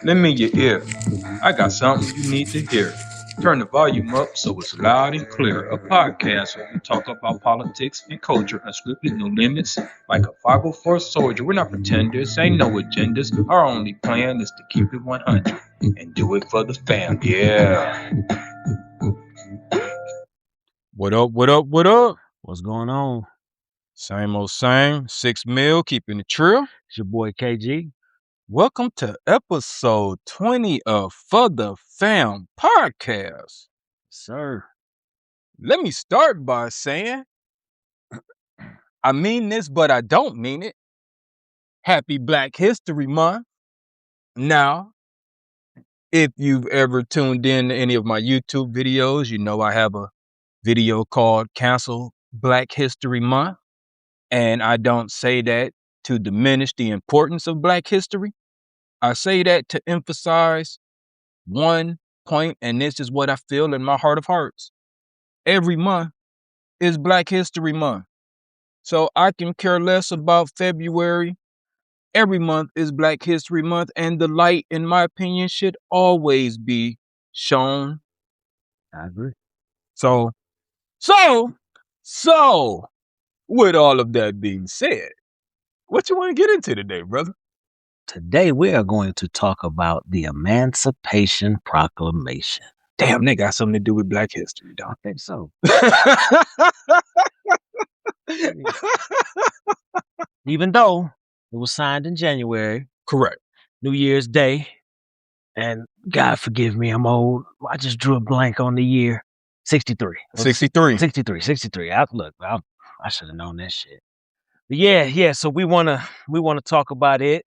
Lend me your ear. I got something you need to hear. Turn the volume up so it's loud and clear. A podcast where we talk about politics and culture, unscripted, no limits. Like a 504 soldier, we're not pretenders, ain't no agendas. Our only plan is to keep it 100 and do it for the fam. Yeah. What up, what up, what up? What's going on? Same old same. 6 mil, keeping it true. It's your boy KG. Welcome to episode 20 of For the Fam podcast. Sir. Let me start by saying, I mean this, but I don't mean it. Happy Black History Month. Now, if you've ever tuned in to any of my YouTube videos, you know I have a video called Cancel Black History Month. And I don't say that to diminish the importance of Black history. I say that to emphasize one point, and this is what I feel in my heart of hearts. Every month is Black History Month. So I can care less about February. Every month is Black History Month, and the light, in my opinion, should always be shown. I agree. So, with all of that being said, what you want to get into today, brother? Today we are going to talk about the Emancipation Proclamation. Damn, they got something to do with Black history, I don't think so. they? Even though it was signed in January, Correct. New Year's Day, and God forgive me, I'm old. I just drew a blank on the year. 63. 63. 63. I should have known that shit. But yeah. So we wanna talk about it,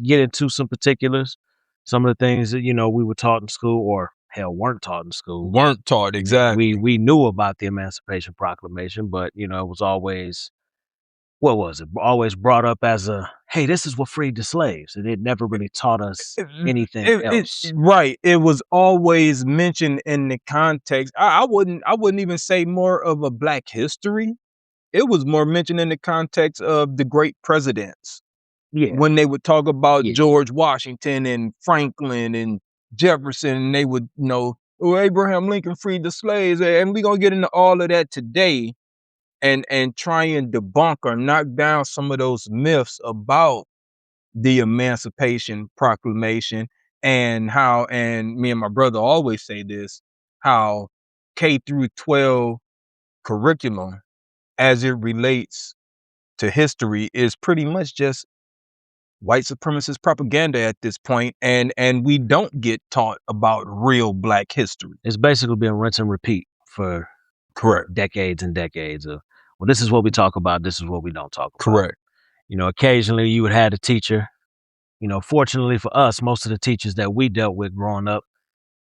get into some particulars, some of the things that we were taught in school, or hell weren't taught in school. Weren't taught, exactly. We knew about the Emancipation Proclamation, but it was always, what was it? Always brought up as a, hey, this is what freed the slaves, and it never really taught us anything else. Right. It was always mentioned in the context. I wouldn't even say more of a Black history. It was more mentioned in the context of the great presidents. Yeah. When they would talk about George Washington and Franklin and Jefferson, and they would, Abraham Lincoln freed the slaves, and we're gonna get into all of that today, and try and debunk or knock down some of those myths about the Emancipation Proclamation, and how, and me and my brother always say this, how K through 12 curriculum as it relates to history is pretty much just white supremacist propaganda at this point, and we don't get taught about real Black history. It's basically been rinse and repeat for Correct. Decades and decades of, well, this is what we talk about, this is what we don't talk about. Correct. Occasionally you would have a teacher, fortunately for us, most of the teachers that we dealt with growing up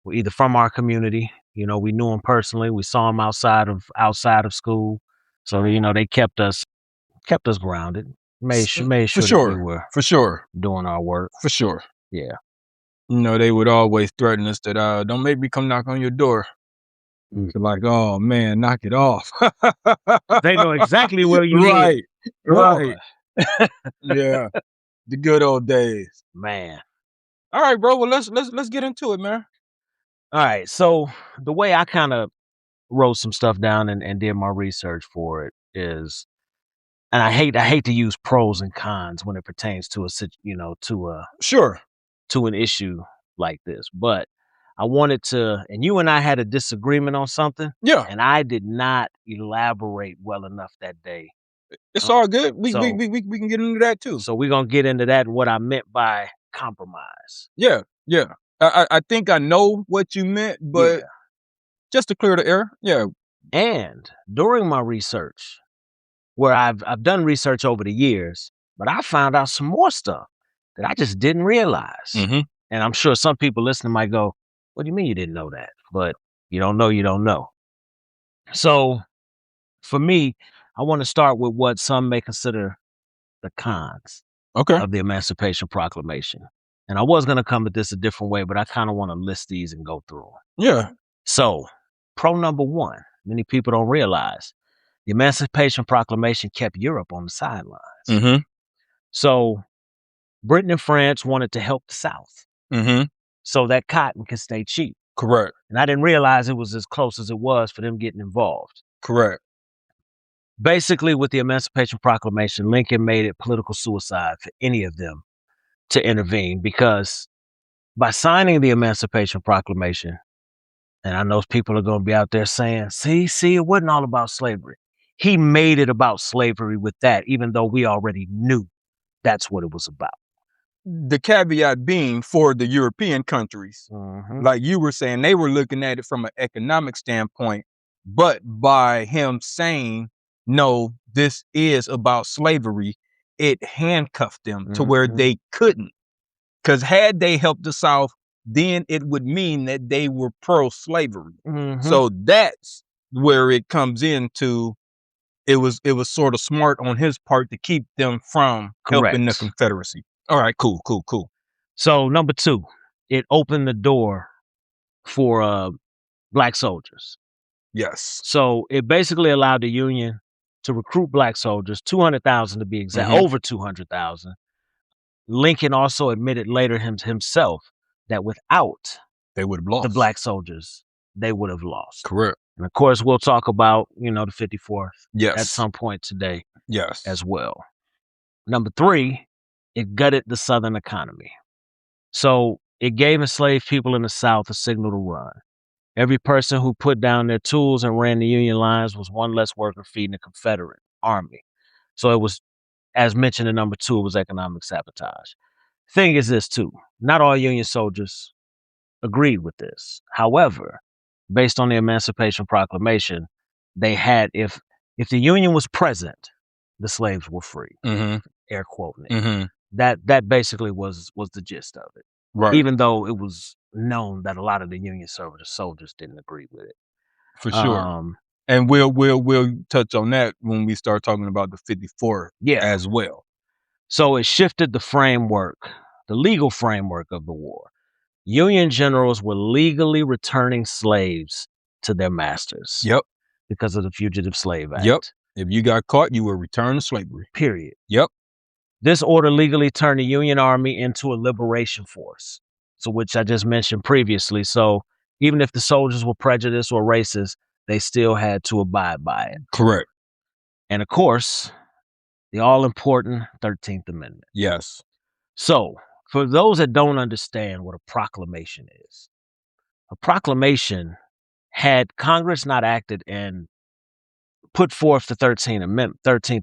were either from our community, we knew them personally, we saw them outside of school, so they kept us grounded. Made sure that we were for sure doing our work. For sure. Yeah. They would always threaten us that don't make me come knock on your door. Like, oh man, knock it off. They know exactly where you right. live. Right. Yeah. The good old days. Man. All right, bro. Well, let's get into it, man. All right. So the way I kind of wrote some stuff down and did my research for it is, and I hate to use pros and cons when it pertains to to an issue like this, but I wanted to, and you and I had a disagreement on something. Yeah. And I did not elaborate well enough that day. It's all good. We can get into that too. So we're gonna get into that and what I meant by compromise. Yeah. I think I know what you meant, but just to clear the air. Yeah. And during my research, where I've done research over the years, but I found out some more stuff that I just didn't realize. Mm-hmm. And I'm sure some people listening might go, what do you mean you didn't know that? But you don't know. So for me, I want to start with what some may consider the cons of the Emancipation Proclamation. And I was going to come at this a different way, but I kind of want to list these and go through them. Yeah. So pro number one, many people don't realize, the Emancipation Proclamation kept Europe on the sidelines. Mm-hmm. So Britain and France wanted to help the South Mm-hmm. so that cotton could stay cheap. Correct. And I didn't realize it was as close as it was for them getting involved. Correct. Basically, with the Emancipation Proclamation, Lincoln made it political suicide for any of them to intervene, because by signing the Emancipation Proclamation, and I know people are going to be out there saying, see, it wasn't all about slavery. He made it about slavery with that, even though we already knew that's what it was about. The caveat being for the European countries, Mm-hmm. like you were saying, they were looking at it from an economic standpoint, but by him saying, no, this is about slavery, it handcuffed them to where Mm-hmm. they couldn't. Because had they helped the South, then it would mean that they were pro-slavery. Mm-hmm. So that's where it comes into, it was sort of smart on his part to keep them from helping the Correct. Confederacy. All right, cool. So number 2, it opened the door for black soldiers. Yes. So it basically allowed the Union to recruit black soldiers, 200,000 to be exact, Mhm. over 200,000. Lincoln also admitted later himself that without They would have lost. the black soldiers, they would have lost. Correct. And of course, we'll talk about, the 54th Yes. at some point today Yes. as well. Number 3, it gutted the Southern economy. So it gave enslaved people in the South a signal to run. Every person who put down their tools and ran the Union lines was one less worker feeding the Confederate army. So it was, as mentioned in number 2, it was economic sabotage. Thing is this too, not all Union soldiers agreed with this. However, based on the Emancipation Proclamation, they had, if the Union was present, the slaves were free. Mm-hmm. Air quoting it. Mm-hmm. That basically was the gist of it. Right. Even though it was known that a lot of the Union soldiers didn't agree with it. For sure. And we'll touch on that when we start talking about the 54th as well. So it shifted the framework, the legal framework of the war. Union generals were legally returning slaves to their masters. Yep. Because of the Fugitive Slave Act. Yep. If you got caught, you were returned to slavery. Period. Yep. This order legally turned the Union Army into a liberation force, so which I just mentioned previously. So even if the soldiers were prejudiced or racist, they still had to abide by it. Correct. And of course, the all-important 13th Amendment. Yes. So for those that don't understand what a proclamation is, a proclamation, had Congress not acted and put forth the 13th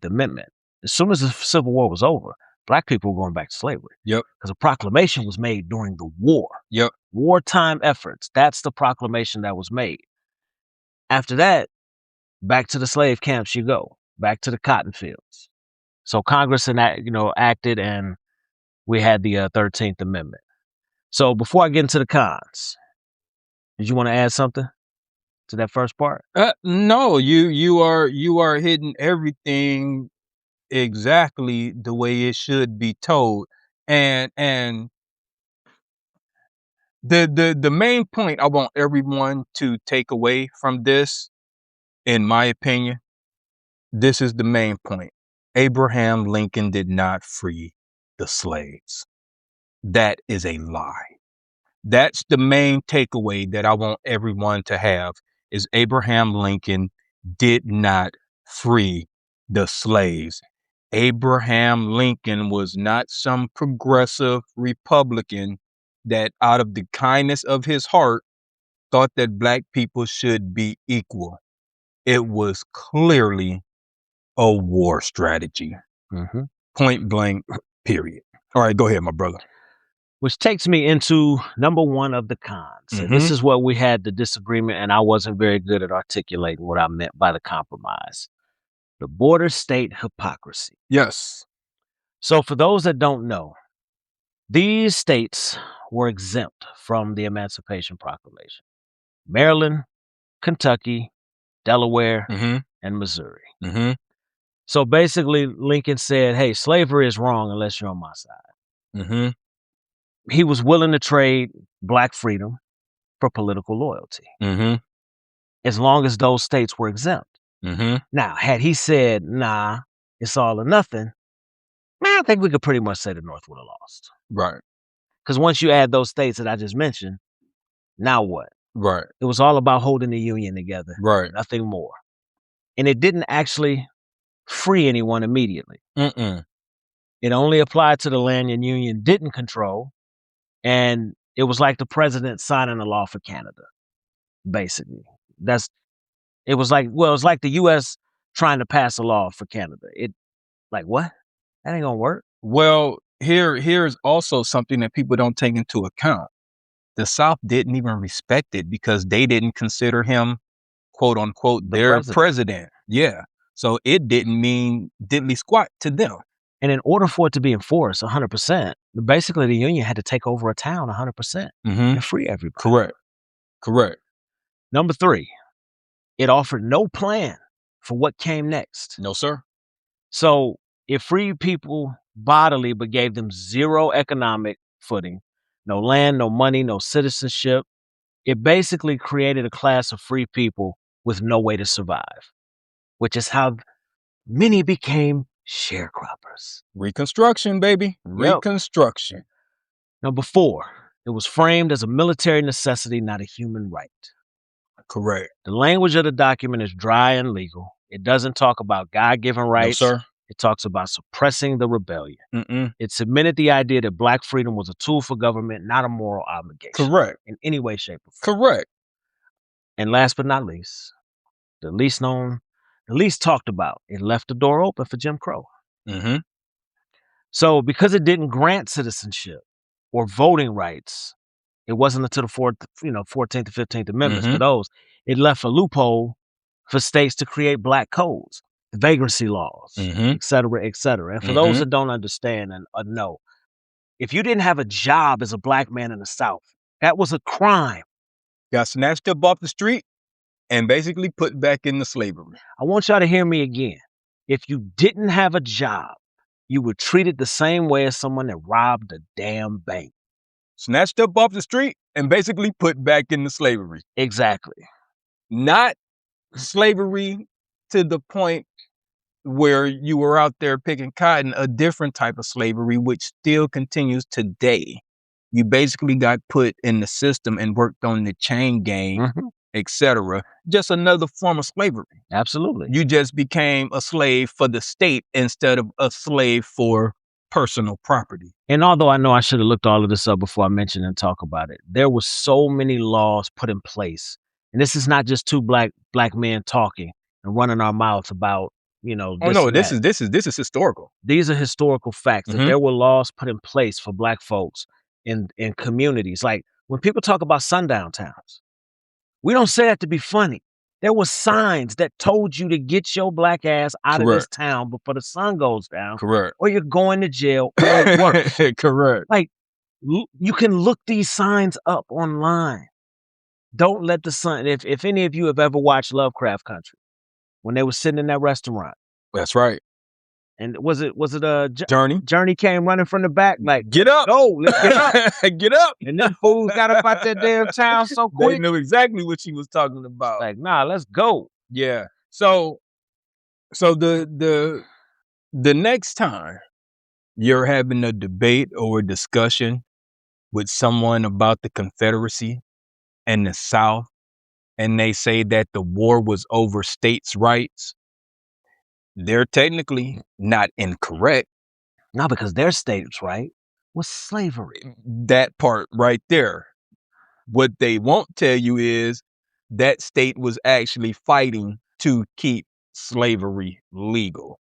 Amendment, as soon as the Civil War was over, black people were going back to slavery. Yep. Because a proclamation was made during the war. Yep. Wartime efforts. That's the proclamation that was made. After that, back to the slave camps you go. Back to the cotton fields. So Congress acted, and we had the 13th Amendment. So before I get into the cons, did you want to add something to that first part? No, you are hitting everything exactly the way it should be told. And the main point I want everyone to take away from this, in my opinion, this is the main point. Abraham Lincoln did not free the slaves. That is a lie. That's the main takeaway that I want everyone to have, is Abraham Lincoln did not free the slaves. Abraham Lincoln was not some progressive Republican that out of the kindness of his heart thought that black people should be equal. It was clearly a war strategy. Mm-hmm. Point blank, period. All right, go ahead, my brother. Which takes me into number 1 of the cons. And this is what we had the disagreement, and I wasn't very good at articulating what I meant by the compromise. The border state hypocrisy. Yes. So for those that don't know, these states were exempt from the Emancipation Proclamation. Maryland, Kentucky, Delaware, and Missouri. Mm-hmm. So basically, Lincoln said, hey, slavery is wrong unless you're on my side. Mm-hmm. He was willing to trade black freedom for political loyalty, as long as those states were exempt. Now, had he said, nah, it's all or nothing, I think we could pretty much say the North would have lost. Right. Because once you add those states that I just mentioned, now what? Right. It was all about holding the Union together, Right. nothing more. And it didn't actually free anyone immediately. Mm-mm. It only applied to the land the Union didn't control. And it was like the president signing a law for Canada, basically. It was like the US trying to pass a law for Canada. What? That ain't gonna work. Well, here's also something that people don't take into account. The South didn't even respect it because they didn't consider him, quote unquote, their president. Yeah. So it didn't mean diddly squat to them. And in order for it to be enforced 100%, basically the Union had to take over a town 100% and free everybody. Correct. Number 3, it offered no plan for what came next. No, sir. So it freed people bodily, but gave them zero economic footing, no land, no money, no citizenship. It basically created a class of free people with no way to survive, which is how many became sharecroppers. Reconstruction, baby. Yep. Reconstruction. Number 4, it was framed as a military necessity, not a human right. Correct. The language of the document is dry and legal. It doesn't talk about God-given rights. No, sir. It talks about suppressing the rebellion. Mm-mm. It cemented the idea that black freedom was a tool for government, not a moral obligation. Correct. In any way, shape, or form. Correct. And last but not least, the least known, the least talked about, it left the door open for Jim Crow. Mm-hmm. So because it didn't grant citizenship or voting rights, it wasn't until the 14th to 15th Amendments for those, it left a loophole for states to create black codes, vagrancy laws, et cetera, et cetera. And for those that don't understand and know, if you didn't have a job as a black man in the South, that was a crime. Got snatched up off the street and basically put back into slavery. I want y'all to hear me again. If you didn't have a job, you were treated the same way as someone that robbed a damn bank. Snatched up off the street and basically put back into slavery. Exactly. Not slavery to the point where you were out there picking cotton, a different type of slavery, which still continues today. You basically got put in the system and worked on the chain gang, etc. Just another form of slavery. Absolutely. You just became a slave for the state instead of a slave for personal property. And although I know I should have looked all of this up before I mentioned and talk about it, there were so many laws put in place. And this is not just two black men talking and running our mouths about, this is historical. These are historical facts that there were laws put in place for black folks in communities. Like when people talk about sundown towns, we don't say that to be funny. There were signs that told you to get your black ass out of this town before the sun goes down. Correct. Or you're going to jail or worse. Correct. Like you can look these signs up online. Don't let the sun, if any of you have ever watched Lovecraft Country, when they were sitting in that restaurant. That's right. And was it Journey? Journey came running from the back like, get up. Go, let's get up. Get up. And then fools got up out that damn town so quick. They knew exactly what she was talking about. Like, nah, let's go. Yeah. So the next time you're having a debate or a discussion with someone about the Confederacy and the South, and they say that the war was over states' rights, they're technically not incorrect. Not because their states' right was slavery. That part right there. What they won't tell you is that state was actually fighting to keep slavery legal.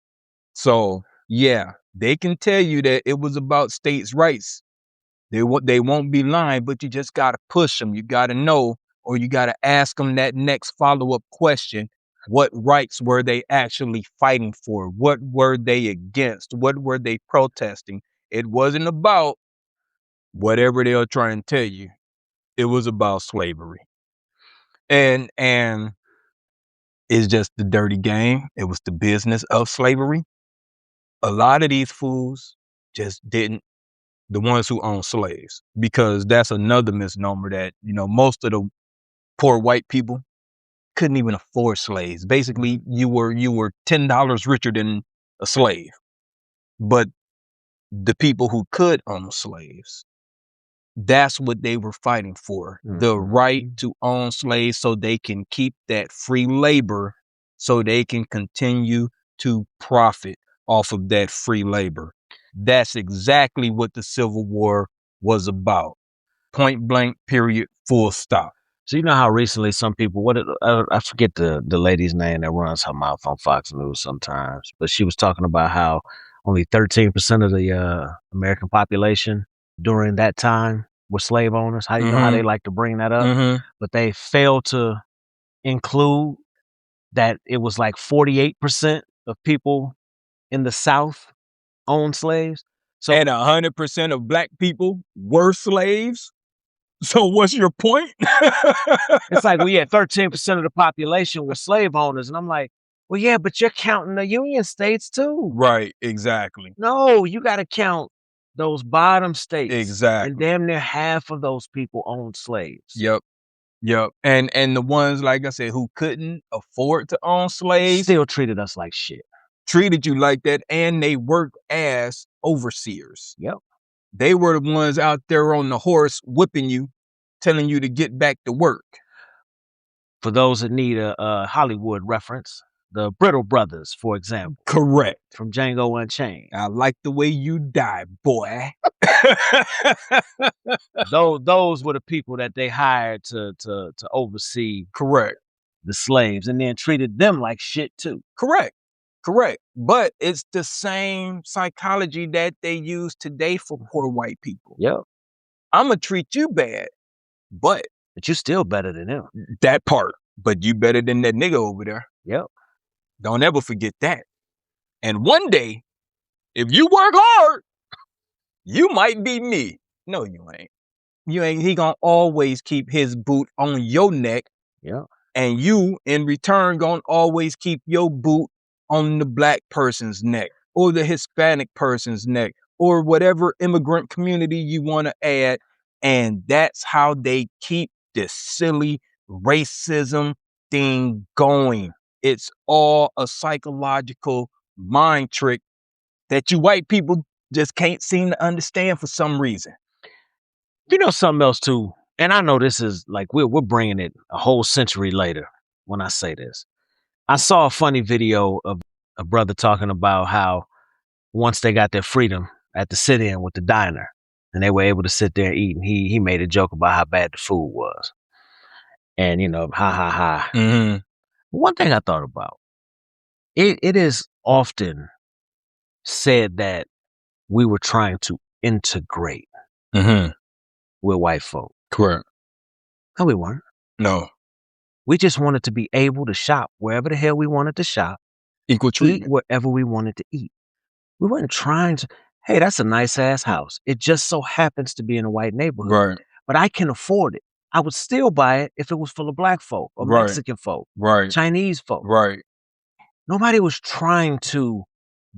So, yeah, they can tell you that it was about states' rights. They won't be lying, but you just got to push them. You got to know, or you got to ask them that next follow-up question. What rights were they actually fighting for? What were they against? What were they protesting? It wasn't about whatever they'll try and tell you. It was about slavery. And it's just the dirty game. It was the business of slavery. A lot of these fools just didn't, the ones who own slaves, because that's another misnomer that, most of the poor white people couldn't even afford slaves. Basically, you were $10 richer than a slave. But the people who could own slaves. That's what they were fighting for. The right to own slaves so they can keep that free labor, so they can continue to profit off of that free labor. That's exactly what the Civil War was about. Point blank, period, full stop. So you know how recently some people, I forget the lady's name that runs her mouth on Fox News sometimes, but she was talking about how only 13% of the American population during that time were slave owners. How you know how they like to bring that up, but they fail to include that it was like 48% of people in the South owned slaves. So And 100% of black people were slaves. So what's your point? it's like, well, yeah, 13% of the population were slave owners. And I'm like, well, yeah, but you're counting the Union states too. Right, exactly. No, you got to count those bottom states. Exactly. And damn near half of those people owned slaves. Yep. And the ones, like I said, who couldn't afford to own slaves still treated us like shit. Treated you like that, and they worked as overseers. Yep. They were the ones out there on the horse whipping you, telling you to get back to work. For those that need a Hollywood reference, the Brittle Brothers, for example. Correct. From Django Unchained. I like the way you die, boy. Those were the people that they hired to oversee. Correct. The slaves, and then treated them like shit too. Correct. But it's the same psychology that they use today for poor white people. Yep. I'm going to treat you bad, but you're still better than them. That part. But you better than that nigga over there. Yep. Don't ever forget that. And one day, if you work hard, you might be me. No, you ain't. You ain't. He gonna always keep his boot on your neck. Yeah. And you, in return, gonna always keep your boot on the black person's neck or the Hispanic person's neck or whatever immigrant community you want to add. And that's how they keep this silly racism thing going. It's all a psychological mind trick that you white people just can't seem to understand for some reason. You know something else too, and I know this is like we're bringing it a whole century later when I say this. I saw a funny video of a brother talking about how once they got their freedom at the sit-in with the diner and they were able to sit there and eat, and he made a joke about how bad the food was. And, you know, ha, ha, ha. Mm-hmm. One thing I thought about, it is often said that we were trying to integrate with white folk. Correct. No, we weren't. No. We just wanted to be able to shop wherever the hell we wanted to shop. Equal treatment. Eat wherever we wanted to eat. We weren't trying to, hey, that's a nice ass house. It just so happens to be in a white neighborhood. Right. But I can afford it. I would still buy it if it was full of black folk or Mexican folk. Right. Chinese folk. Right. Nobody was trying to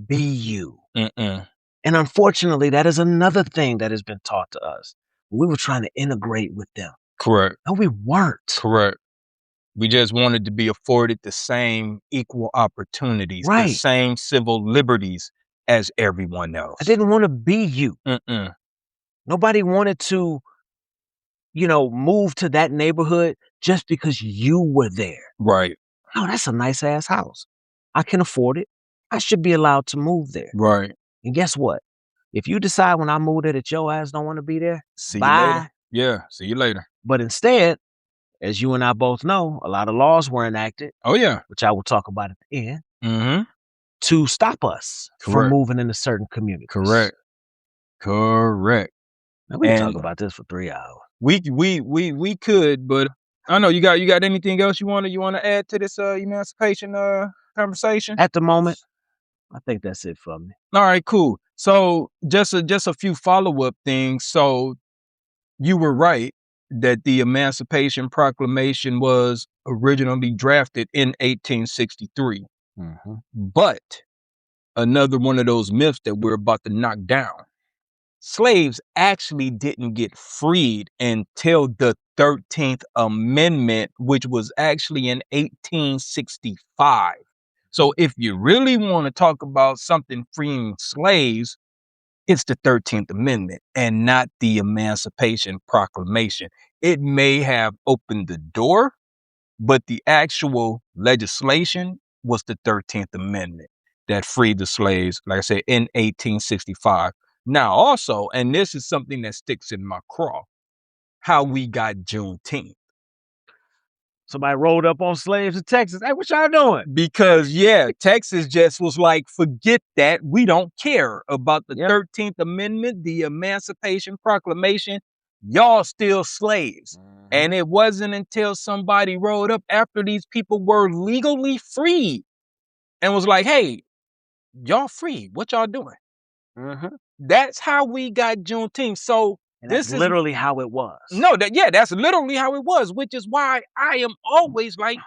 be you. Mm-mm. And unfortunately, that is another thing that has been taught to us. We were trying to integrate with them. Correct. No, we weren't. Correct. We just wanted to be afforded the same equal opportunities, the same civil liberties as everyone else. I didn't want to be you. Mm-mm. Nobody wanted to, you know, move to that neighborhood just because you were there. Right. No, that's a nice ass house. I can afford it. I should be allowed to move there. Right. And guess what? If you decide when I move there that your ass don't want to be there, see bye. You later. Yeah, see you later. But instead, as you and I both know, a lot of laws were enacted. Oh, yeah. Which I will talk about at the end. Mm-hmm. To stop us from moving into certain communities. Correct. Now we can talk about this for 3 hours. We could, but I know you got anything else you want to add to this emancipation conversation? At the moment, I think that's it for me. All right, cool. So just a few follow-up things. So you were right that the Emancipation Proclamation was originally drafted in 1863. Mm-hmm. But another one of those myths that we're about to knock down. Slaves actually didn't get freed until the 13th Amendment, which was actually in 1865. So if you really want to talk about something freeing slaves, It's the 13th Amendment and not the Emancipation Proclamation. It may have opened the door, but the actual legislation was the 13th Amendment that freed the slaves, like I said, in 1865. Now, also, and this is something that sticks in my craw, how we got Juneteenth. Somebody rolled up on slaves in Texas. Hey, what y'all doing? Because, yeah, Texas just was like, forget that. We don't care about the 13th Amendment, the Emancipation Proclamation. Y'all still slaves. And it wasn't until somebody rolled up after these people were legally freed and was like, hey, y'all free. What y'all doing? That's how we got Juneteenth. So and that's literally how it was. No, that's literally how it was, which is why I am always like,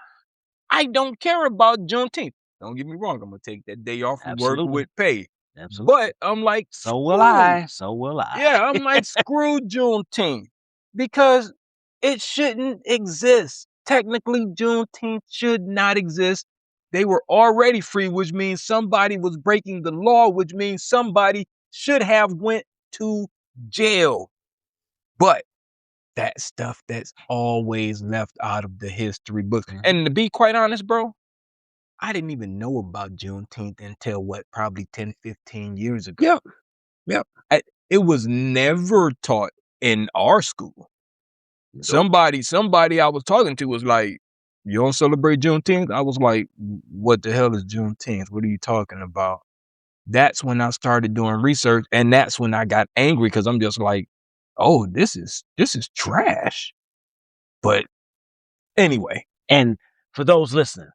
I don't care about Juneteenth. Don't get me wrong. I'm going to take that day off from work with pay. Absolutely. But I'm like, so will I. So will I. Yeah, I'm like, screw Juneteenth because it shouldn't exist. Technically, Juneteenth should not exist. They were already free, which means somebody was breaking the law, which means somebody should have went to jail. But that stuff that's always left out of the history books. And to be quite honest, bro, I didn't even know about Juneteenth until probably 10, 15 years ago. Yep. It was never taught in our school. Nope. Somebody I was talking to was like, you don't celebrate Juneteenth? I was like, what the hell is Juneteenth? What are you talking about? That's when I started doing research, and that's when I got angry because I'm just like, oh, this is trash. But anyway. And for those listening,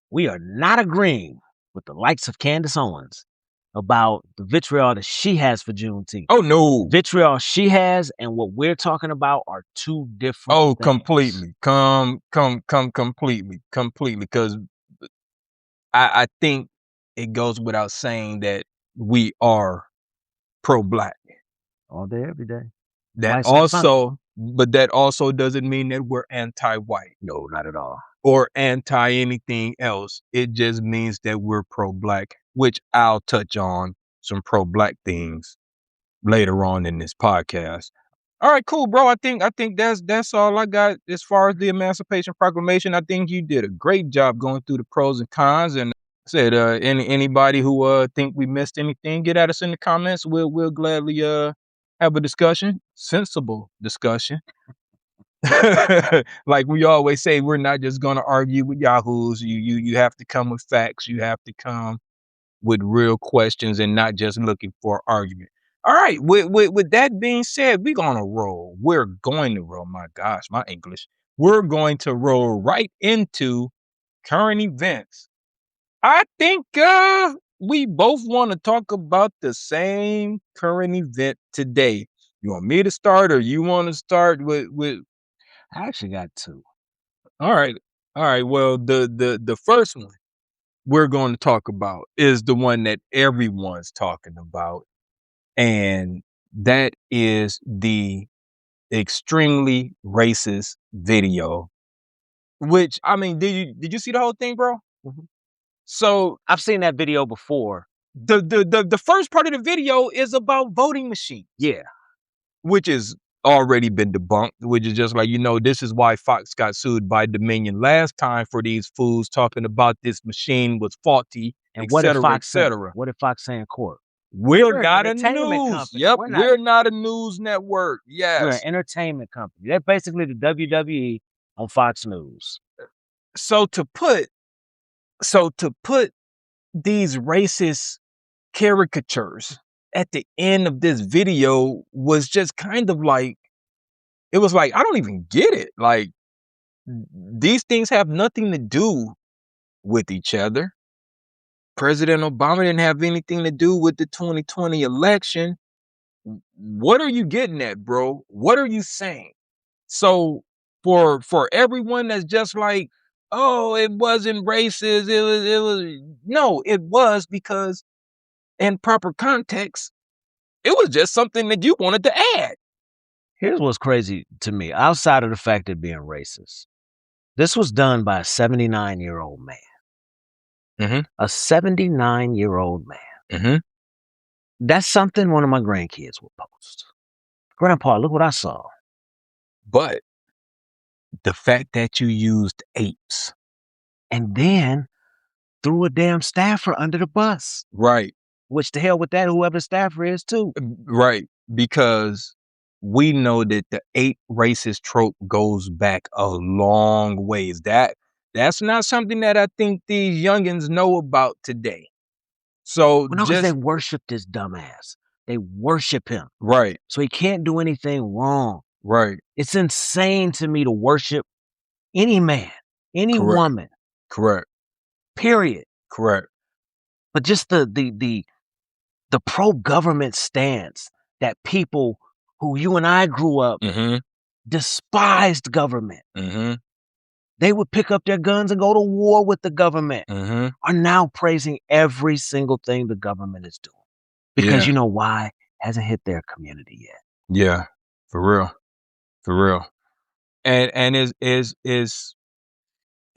we are not agreeing with the likes of Candace Owens about the vitriol that she has for Juneteenth. Oh, no. Vitriol she has and what we're talking about are two different things. Completely. Completely. Because I think it goes without saying that we are pro-Black. All day, every day. That also doesn't mean that we're anti-white. No, not at all. Or anti anything else. It just means that we're pro-Black, which I'll touch on some pro-Black things later on in this podcast. All right, cool, bro. I think that's all I got as far as the Emancipation Proclamation. I think you did a great job going through the pros and cons. And said anybody who think we missed anything, get at us in the comments. We'll gladly have a discussion, sensible discussion. Like we always say, we're not just going to argue with yahoos. You have to come with facts. You have to come with real questions and not just looking for argument. All right. With that being said, we're going to roll. We're going to roll. My gosh, my English. We're going to roll right into current events. I think we both want to talk about the same current event today. You want me to start or you want to start with I actually got two. All right. Well, the first one we're going to talk about is the one that everyone's talking about. And that is the extremely racist video. Which, I mean, did you see the whole thing, bro? So I've seen that video before. The first part of the video is about voting machines. Yeah. Which is already been debunked, which is just like, this is why Fox got sued by Dominion last time for these fools talking about this machine was faulty, and what did Fox say in court? We're not a news. Company. Yep, we're not a news network. Yes. We're an entertainment company. They're basically the WWE on Fox News. So to put these racist caricatures at the end of this video was just kind of like, it was like, I don't even get it. Like, these things have nothing to do with each other. President Obama didn't have anything to do with the 2020 election. What are you getting at, bro? What are you saying? So for everyone that's just like, oh, it wasn't racist. It was because in proper context, it was just something that you wanted to add. Here's what's crazy to me, outside of the fact of being racist. This was done by a 79-year-old man. A 79-year-old man. That's something one of my grandkids will post. Grandpa, look what I saw. But the fact that you used apes. And then threw a damn staffer under the bus. Right. Which the hell with that, whoever the staffer is too. Right. Because we know that the ape racist trope goes back a long ways. That's not something that I think these youngins know about today. So Well, no, because they worship this dumbass. They worship him. Right. So he can't do anything wrong. Right. It's insane to me to worship any man, any woman. Correct. Period. Correct. But just the pro-government stance that people who you and I grew up despised government. They would pick up their guns and go to war with the government. Are now praising every single thing the government is doing. Because you know why? Hasn't hit their community yet. Yeah. For real. For real. And is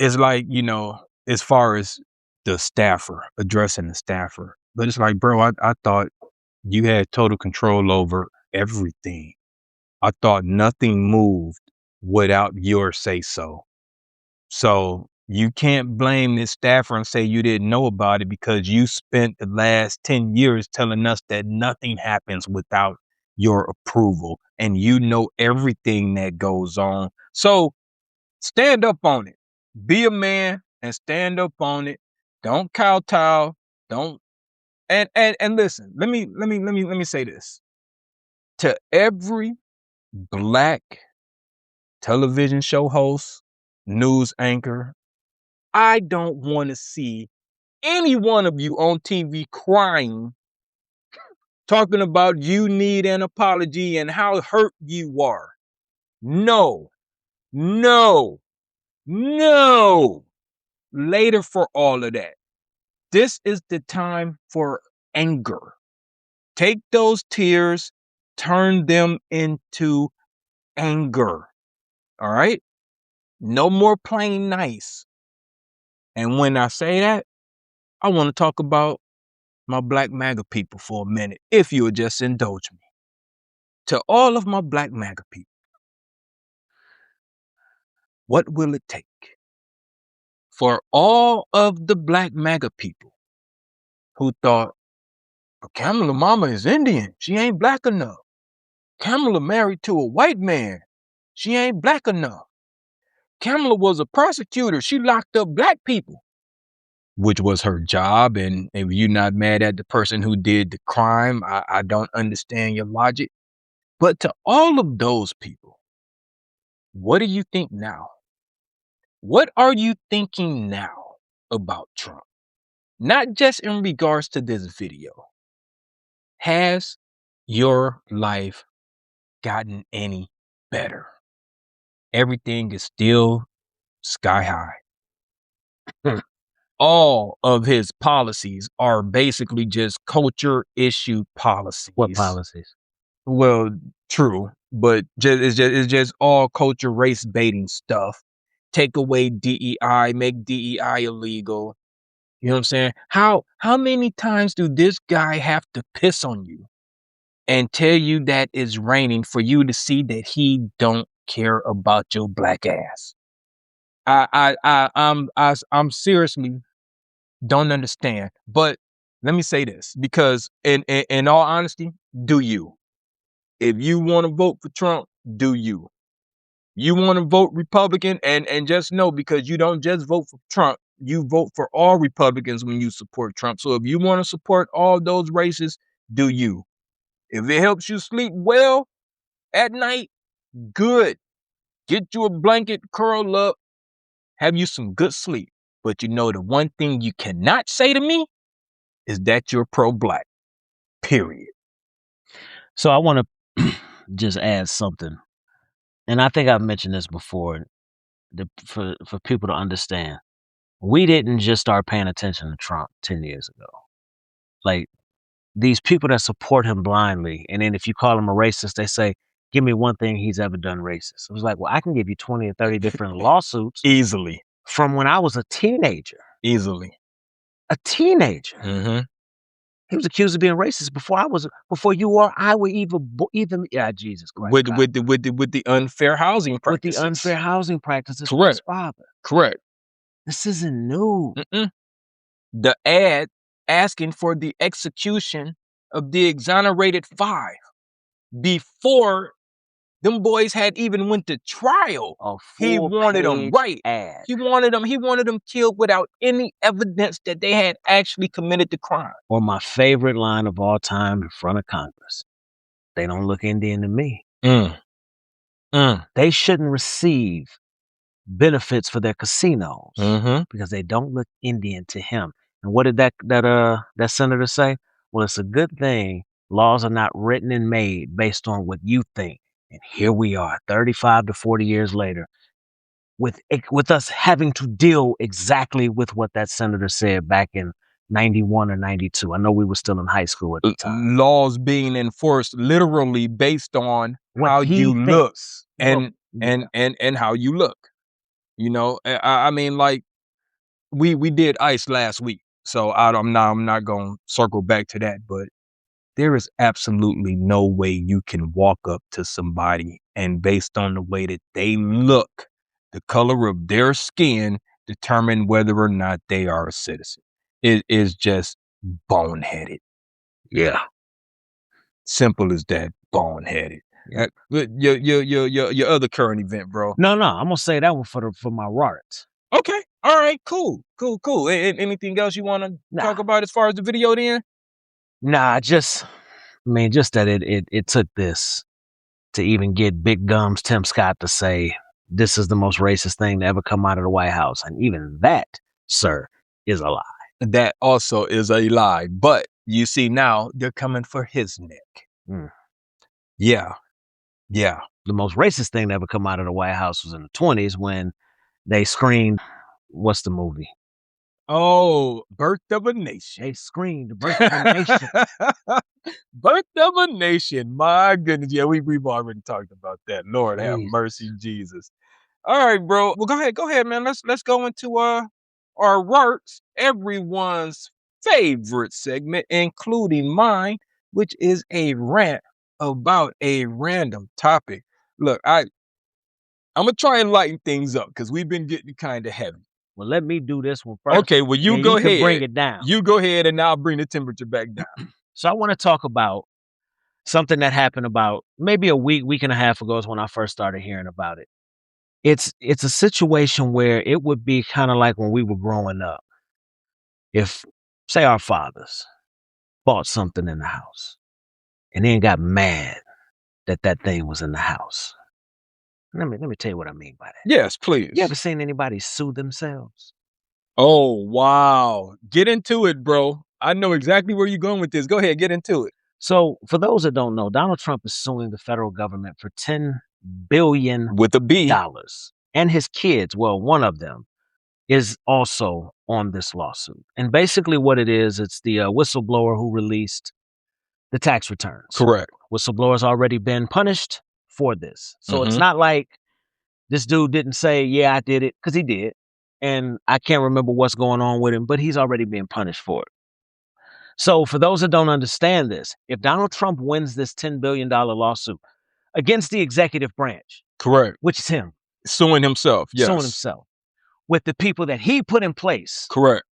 like, you know, as far as the staffer, addressing the staffer. But it's like, bro, I thought you had total control over everything. I thought nothing moved without your say so. So you can't blame this staffer and say you didn't know about it because you spent the last 10 years telling us that nothing happens without your approval and you know everything that goes on. So stand up on it. Be a man and stand up on it. Don't kowtow. Don't and listen, let me say this. To every black television show host, news anchor, I don't want to see any one of you on TV crying, talking about you need an apology and how hurt you are. No, no, no. Later for all of that. This is the time for anger. Take those tears, turn them into anger. All right? No more playing nice. And when I say that, I want to talk about my Black MAGA people for a minute, if you would just indulge me. To all of my Black MAGA people, what will it take for all of the Black MAGA people who thought, Kamala mama is Indian, she ain't black enough. Kamala married to a white man, she ain't black enough. Kamala was a prosecutor, she locked up black people, which was her job. And if you're not mad at the person who did the crime, I don't understand your logic. But to all of those people, what do you think now? What are you thinking now about Trump? Not just in regards to this video. Has your life gotten any better? Everything is still sky high. All of his policies are basically just culture issue policies. What policies? Well, true, but it's just all culture race baiting stuff. Take away DEI, make DEI illegal. You know what I'm saying? How many times do this guy have to piss on you and tell you that it's raining for you to see that he don't care about your black ass? I'm seriously don't understand. But let me say this, because in all honesty, do you? If you want to vote for Trump, do you? You want to vote Republican, and just know, because you don't just vote for Trump, you vote for all Republicans when you support Trump. So if you want to support all those races, do you? If it helps you sleep well at night, good. Get you a blanket, curl up, have you some good sleep. But you know the one thing you cannot say to me is that you're pro-black. Period. So I want to just add something. And I think I've mentioned this before, for people to understand. We didn't just start paying attention to Trump 10 years ago. Like, these people that support him blindly, and then if you call him a racist, they say, give me one thing he's ever done racist. It was like, well, I can give you 20 or 30 different lawsuits Easily. from when I was a teenager. Easily. A teenager. Mm-hmm. He was accused of being racist before you or I were even Jesus Christ. With the unfair housing With practices. the unfair housing practices of his Correct. father. Correct. This isn't new. The ad asking for the execution of the exonerated 5 before them boys had even went to trial. He wanted them right. Ad. He wanted them killed without any evidence that they had actually committed the crime. Or my favorite line of all time in front of Congress. They don't look Indian to me. They shouldn't receive benefits for their casinos because they don't look Indian to him. And what did that senator say? Well, it's a good thing laws are not written and made based on what you think. And here we are, 35 to 40 years later, with us having to deal exactly with what that senator said back in 91 or 92. I know we were still in high school at the time. Laws being enforced literally based on What how he you look thinks. and how you look. You know, I mean, like we did ICE last week, so I'm not gonna circle back to that, but there is absolutely no way you can walk up to somebody and based on the way that they look, the color of their skin, determine whether or not they are a citizen. It is just boneheaded. Yeah. Simple as that, boneheaded. Yeah. Your other current event, bro. No, I'm gonna say that one for my Rart. Okay. All right. Cool. Anything else you want to talk about as far as the video then? Nah, just that it took this to even get Big Gums Tim Scott to say this is the most racist thing to ever come out of the White House. And even that, sir, is a lie. That also is a lie. But you see now they're coming for his neck. Yeah. The most racist thing to ever come out of the White House was in the 1920s when they screened, what's the movie? Oh, Birth of a Nation. They screened Birth of a Nation. Birth of a Nation. My goodness. Yeah, we've already talked about that. Lord have mercy, Jesus. All right, bro. Well, go ahead, man. Let's go into our Rarts, everyone's favorite segment, including mine, which is a rant about a random topic. Look, I'm gonna try and lighten things up because we've been getting kind of heavy. Well, let me do this one first. Okay, well, you go ahead. Bring it down. You go ahead, and I'll bring the temperature back down. So I want to talk about something that happened about maybe a week and a half ago is when I first started hearing about it. It's a situation where it would be kind of like when we were growing up. If, say, our fathers bought something in the house and then got mad that thing was in the house. Let me tell you what I mean by that. Yes, please. You ever seen anybody sue themselves? Oh, wow. Get into it, bro. I know exactly where you're going with this. Go ahead, get into it. So, for those that don't know, Donald Trump is suing the federal government for $10 billion. With a B. And his kids, well, one of them, is also on this lawsuit. And basically what it is, it's the whistleblower who released the tax returns. Correct. Whistleblower's already been punished for this. So it's not like this dude didn't say, yeah, I did it, because he did. And I can't remember what's going on with him, but he's already being punished for it. So for those that don't understand this, if Donald Trump wins this $10 billion lawsuit against the executive branch, correct, which is him, suing himself, yes, suing himself, with the people that he put in place, correct.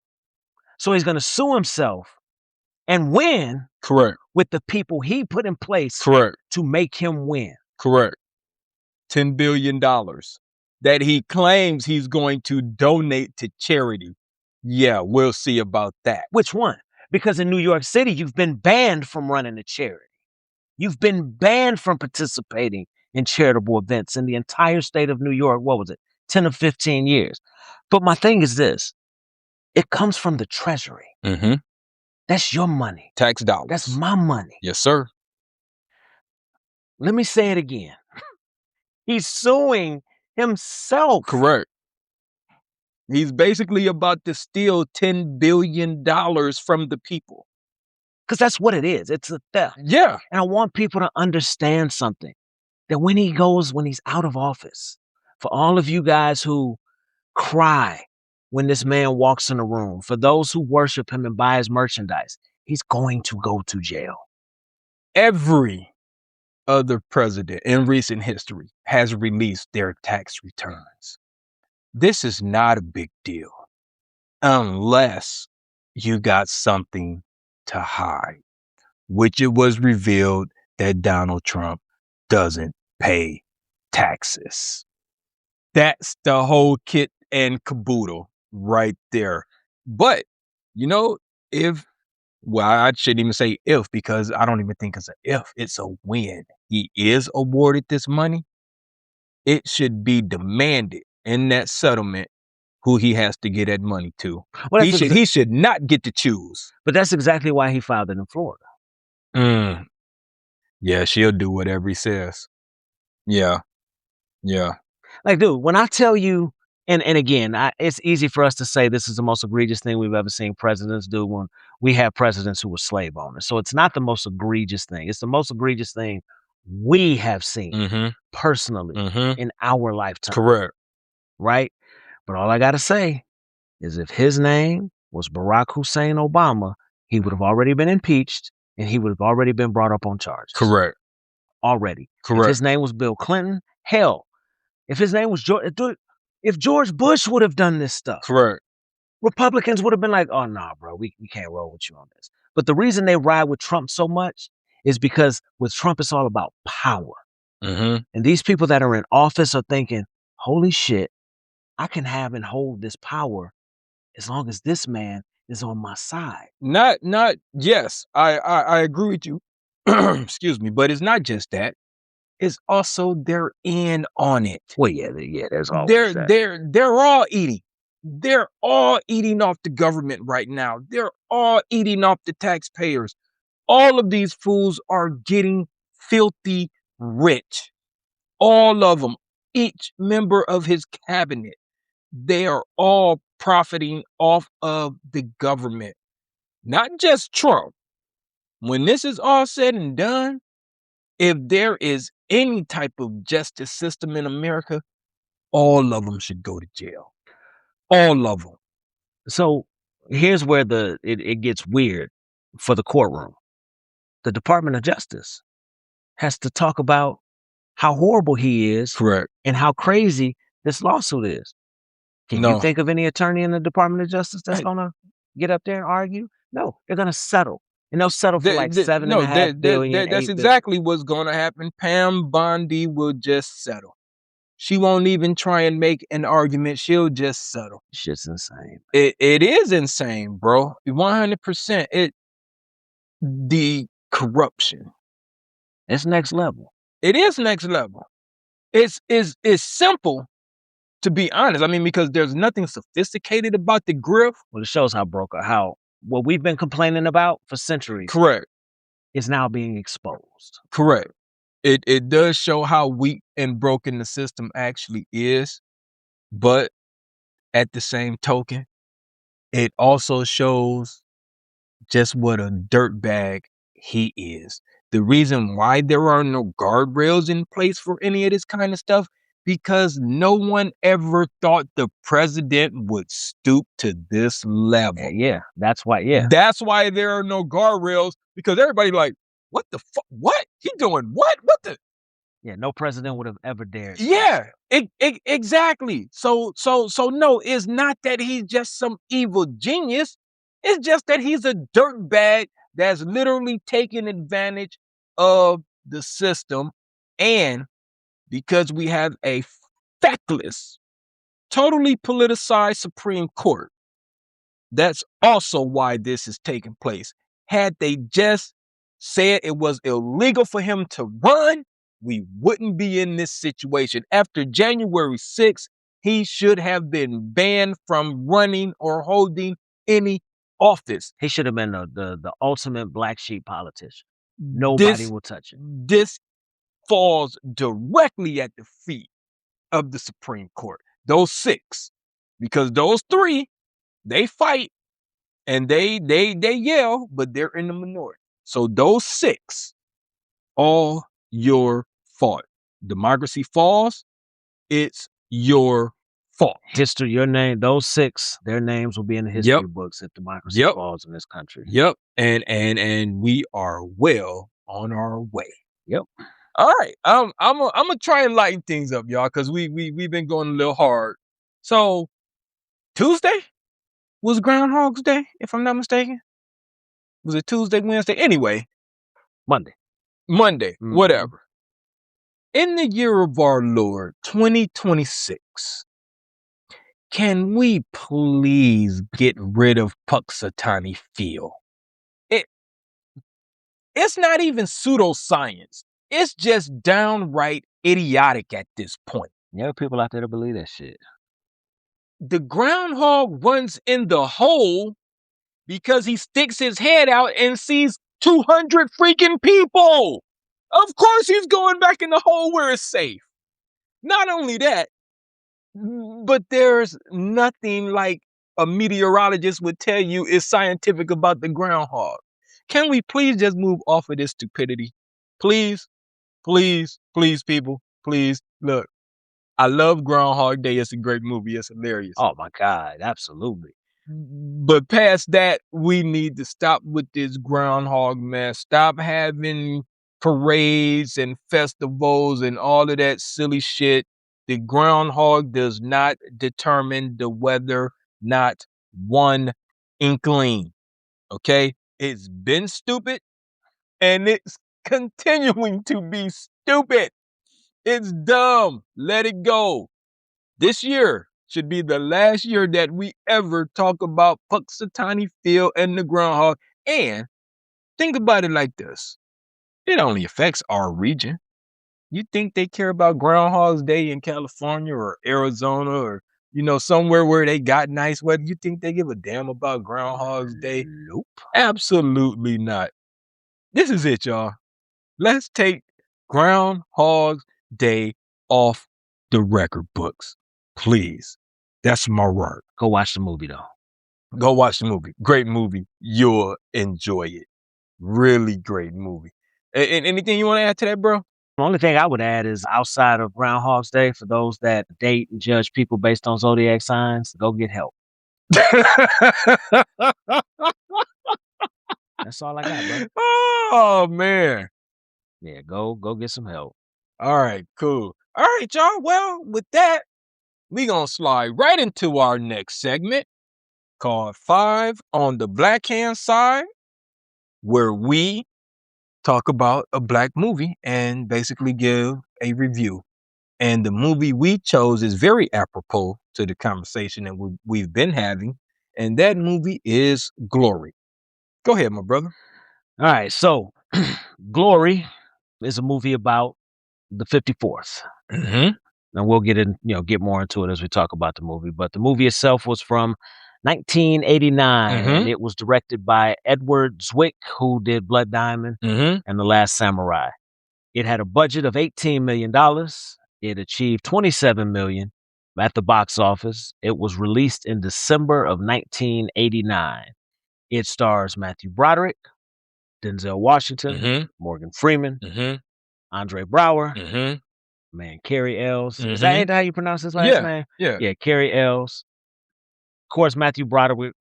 So he's going to sue himself and win, correct, with the people he put in place, correct, to make him win, correct. $10 billion that he claims he's going to donate to charity. Yeah, we'll see about that. Which one? Because in New York City, you've been banned from running a charity. You've been banned from participating in charitable events in the entire state of New York. What was it? 10 or 15 years. But my thing is this. It comes from the Treasury. That's your money. Tax dollars. That's my money. Yes, sir. Let me say it again. He's suing himself. Correct. He's basically about to steal $10 billion from the people. Because that's what it is. It's a theft. Yeah. And I want people to understand something. That when he's out of office, for all of you guys who cry when this man walks in a room, for those who worship him and buy his merchandise, he's going to go to jail. Every other president in recent history has released their tax returns. This is not a big deal unless you got something to hide, which it was revealed that Donald Trump doesn't pay taxes. That's the whole kit and caboodle right there. But, you know, I shouldn't even say if, because I don't even think it's an if, it's a when he is awarded this money, it should be demanded in that settlement who he has to get that money to. Well, He should not get to choose. but that's exactly why he filed it in Florida. Yeah, she'll do whatever he says. Yeah. Like, dude, when I tell you, and again, it's easy for us to say this is the most egregious thing we've ever seen presidents do when we have presidents who were slave owners. So it's not the most egregious thing. It's the most egregious thing we have seen personally in our lifetime. Correct. Right? But all I got to say is if his name was Barack Hussein Obama, he would have already been impeached and he would have already been brought up on charges. Correct. Already. Correct. If his name was Bill Clinton, hell, if his name was if George Bush would have done this stuff, Correct. Republicans would have been like, oh, nah, bro, we can't roll with you on this. But the reason they ride with Trump so much is because with Trump, it's all about power. And these people that are in office are thinking, holy shit, I can have and hold this power as long as this man is on my side. Yes, I agree with you. Excuse me, but it's not just that. It's also they're in on it. Well, yeah, there's always that. They're all eating. They're all eating off the government right now. They're all eating off the taxpayers. All of these fools are getting filthy rich. All of them. Each member of his cabinet. They are all profiting off of the government. Not just Trump. When this is all said and done, if there is any type of justice system in America, all of them should go to jail. All of them. So here's where it gets weird for the courtroom. The Department of Justice has to talk about how horrible he is. Correct. And how crazy this lawsuit is. Can you think of any attorney in the Department of Justice that's going to get up there and argue? No, they're going to settle. And they'll settle for like $7.5 billion. That's exactly what's going to happen. Pam Bondi will just settle. She won't even try and make an argument. She'll just settle. Shit's insane. It is insane, bro. 100%. The corruption. It's next level. It is next level. It's simple, to be honest. I mean, because there's nothing sophisticated about the grift. Well, it shows how what we've been complaining about for centuries. Correct. Is now being exposed. Correct. It does show how weak and broken the system actually is, but at the same token, it also shows just what a dirtbag he is. The reason why there are no guardrails in place for any of this kind of stuff, because no one ever thought the president would stoop to this level. Yeah, that's why. Yeah, that's why there are no guardrails, because everybody like, what the fuck? What? He doing what? What the? Yeah, no president would have ever dared. Yeah, exactly. So no, it's not that he's just some evil genius. It's just that he's a dirtbag that's literally taking advantage of the system. And because we have a feckless, totally politicized Supreme Court, that's also why this is taking place. Had they just said it was illegal for him to run, we wouldn't be in this situation. After January 6th, he should have been banned from running or holding any office. He should have been the ultimate black sheep politician. Nobody will touch it. This falls directly at the feet of the Supreme Court. Those 6, because those 3, they fight and they yell, but they're in the minority. So those 6, all your fault. Democracy falls, it's your fault. History, your name, those 6, their names will be in the history Yep. books if democracy Yep. falls in this country. Yep. And we are well on our way. Yep. All right. I'm gonna try and lighten things up, y'all, because we've been going a little hard. So Tuesday was Groundhog's Day, if I'm not mistaken. Was it Tuesday, Wednesday? Anyway, Monday, Mhm. whatever. In the year of our Lord, 2026, can we please get rid of Puxatani Phil? It's not even pseudoscience. It's just downright idiotic at this point. There are people out there that believe that shit. The groundhog runs in the hole because he sticks his head out and sees 200 freaking people. Of course he's going back in the hole where it's safe. Not only that, but there's nothing like a meteorologist would tell you is scientific about the groundhog. Can we please just move off of this stupidity? Please, please, please, people, please. Look, I love Groundhog Day. It's a great movie. It's hilarious. Oh my God, absolutely. But past that, we need to stop with this groundhog mess. Stop having parades and festivals and all of that silly shit. The groundhog does not determine the weather, not one inkling. Okay? It's been stupid and it's continuing to be stupid. It's dumb. Let it go. This year should be the last year that we ever talk about Puxatani Phil and the groundhog. And think about it like this. It only affects our region. You think they care about Groundhog's Day in California or Arizona or, somewhere where they got nice weather? You think they give a damn about Groundhog's Day? Nope. Absolutely not. This is it, y'all. Let's take Groundhog's Day off the record books. Please. That's my word. Go watch the movie though. Go watch the movie. Great movie. You'll enjoy it. Really great movie. And anything you want to add to that, bro? The only thing I would add is outside of Groundhog's Day, for those that date and judge people based on zodiac signs, go get help. That's all I got, bro. Oh, man. Yeah, go get some help. All right, cool. All right, y'all. Well, with that, we going to slide right into our next segment called 5 on the Black Hand Side, where we talk about a black movie and basically give a review. And the movie we chose is very apropos to the conversation that we've been having. And that movie is Glory. Go ahead, my brother. All right, so Glory is a movie about the 54th. Mm-hmm. And we'll get more into it as we talk about the movie. But the movie itself was from 1989, and it was directed by Edward Zwick, who did Blood Diamond and The Last Samurai. It had a budget of $18 million. It achieved $27 million at the box office. It was released in December of 1989. It stars Matthew Broderick, Denzel Washington, Morgan Freeman, Andre Braugher, man, Carrie Ells. Is that how you pronounce his last name? Yeah. Carrie Ells. Of course, Matthew Broderick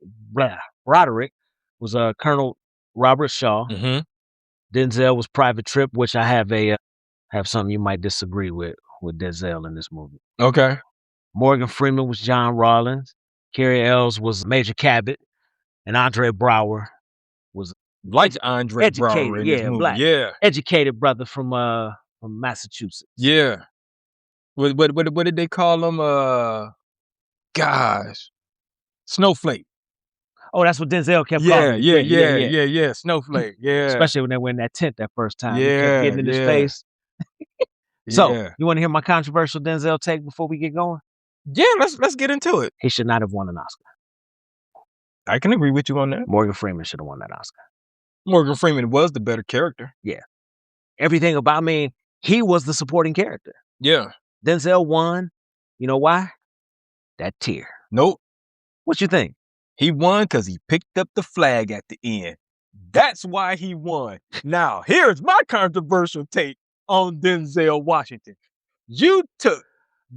was Colonel Robert Shaw. Denzel was Private Trip, which I have something you might disagree with Denzel in this movie. Okay. Morgan Freeman was John Rawlins. Carrie Ells was Major Cabot, and Andre Braugher was Andre Braugher in this movie. Black, educated brother from Massachusetts. Yeah. What did they call him? Gosh, Snowflake. Oh, that's what Denzel kept calling him. Yeah. Snowflake. Yeah. Especially when they were in that tent that first time. He kept getting in his face. So, you want to hear my controversial Denzel take before we get going? Yeah, let's get into it. He should not have won an Oscar. I can agree with you on that. Morgan Freeman should have won that Oscar. Morgan Freeman was the better character. Yeah. Everything about he was the supporting character. Yeah. Denzel won. You know why? That tear. Nope. What you think? He won because he picked up the flag at the end. That's why he won. Now, here's my controversial take on Denzel Washington. You took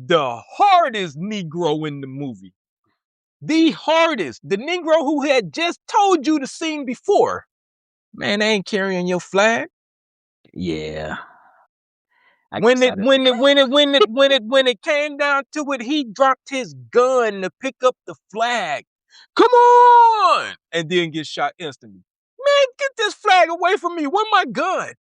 the hardest Negro in the movie. The hardest. The Negro who had just told you the scene before. Man, they ain't carrying your flag. Yeah. When it came down to it, he dropped his gun to pick up the flag. Come on! And then get shot instantly. Man, get this flag away from me. Where's my gun?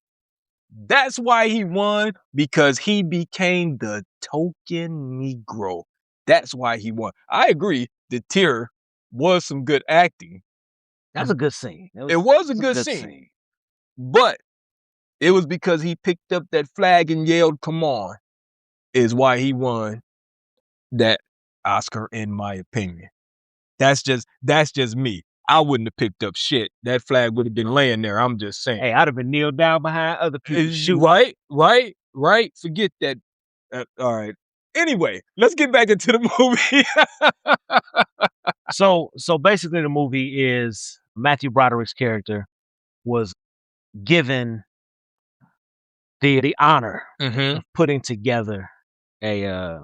That's why he won, because he became the token Negro. That's why he won. I agree. The tear was some good acting. That's a good scene. It was a good scene. But it was because he picked up that flag and yelled, "Come on," is why he won that Oscar, in my opinion. That's just me. I wouldn't have picked up shit. That flag would have been laying there. I'm just saying. Hey, I'd have been kneeled down behind other people shooting. Right. Forget that. All right. Anyway, let's get back into the movie. So basically the movie is Matthew Broderick's character was given the honor of putting together a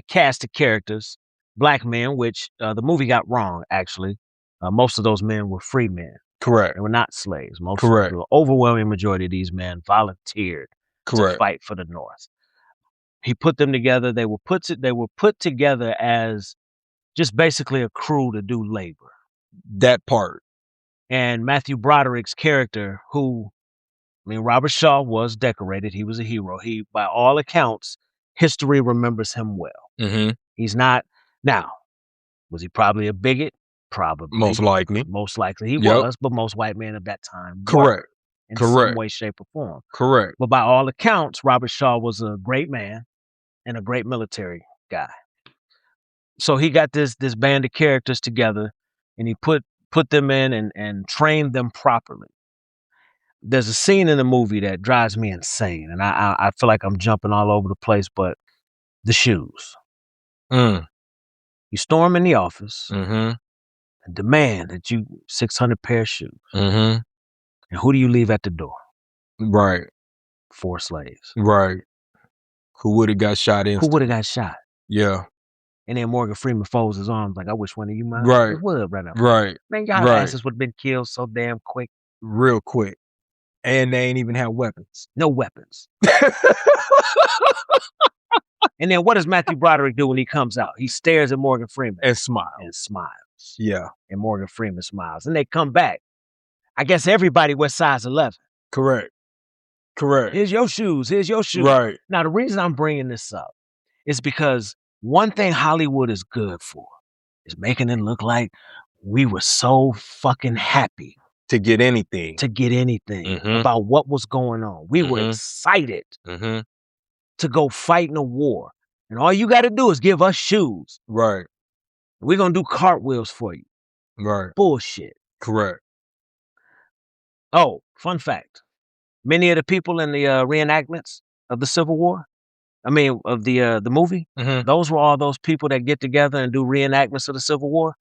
cast of characters, black men, which the movie got wrong, actually. Most of those men were free men. Correct. They were not slaves. Correct. The overwhelming majority of these men volunteered to fight for the North. He put them together. They were put together as just basically a crew to do labor. That part. And Matthew Broderick's character, Robert Shaw was decorated. He was a hero. He, by all accounts, history remembers him well. He's not. Now, was he probably a bigot? Probably. Most likely he was, but most white men of that time were. In some way, shape, or form. Correct. But by all accounts, Robert Shaw was a great man and a great military guy. So he got this band of characters together, and he put them in and trained them properly. There's a scene in the movie that drives me insane, and I feel like I'm jumping all over the place, but the shoes. You storm in the office and demand that you 600 pair of shoes. And who do you leave at the door? Right. 4 slaves. Right. Who would have got shot instantly? Who would have got shot? Yeah. And then Morgan Freeman folds his arms like, I wish one of you might would right now. Right. Man, y'all asses would have been killed so damn quick. Real quick. And they ain't even have weapons. No weapons. And then what does Matthew Broderick do when he comes out? He stares at Morgan Freeman. And smiles. Yeah. And Morgan Freeman smiles. And they come back. I guess everybody wears size 11. Correct. Here's your shoes. Right. Now, the reason I'm bringing this up is because one thing Hollywood is good for is making it look like we were so fucking happy to get anything about what was going on. We were excited to go fight in a war. And all you got to do is give us shoes. Right. We're going to do cartwheels for you. Right. Bullshit. Correct. Oh, fun fact. Many of the people in the reenactments of the Civil War, of the movie, those were all those people that get together and do reenactments of the Civil War.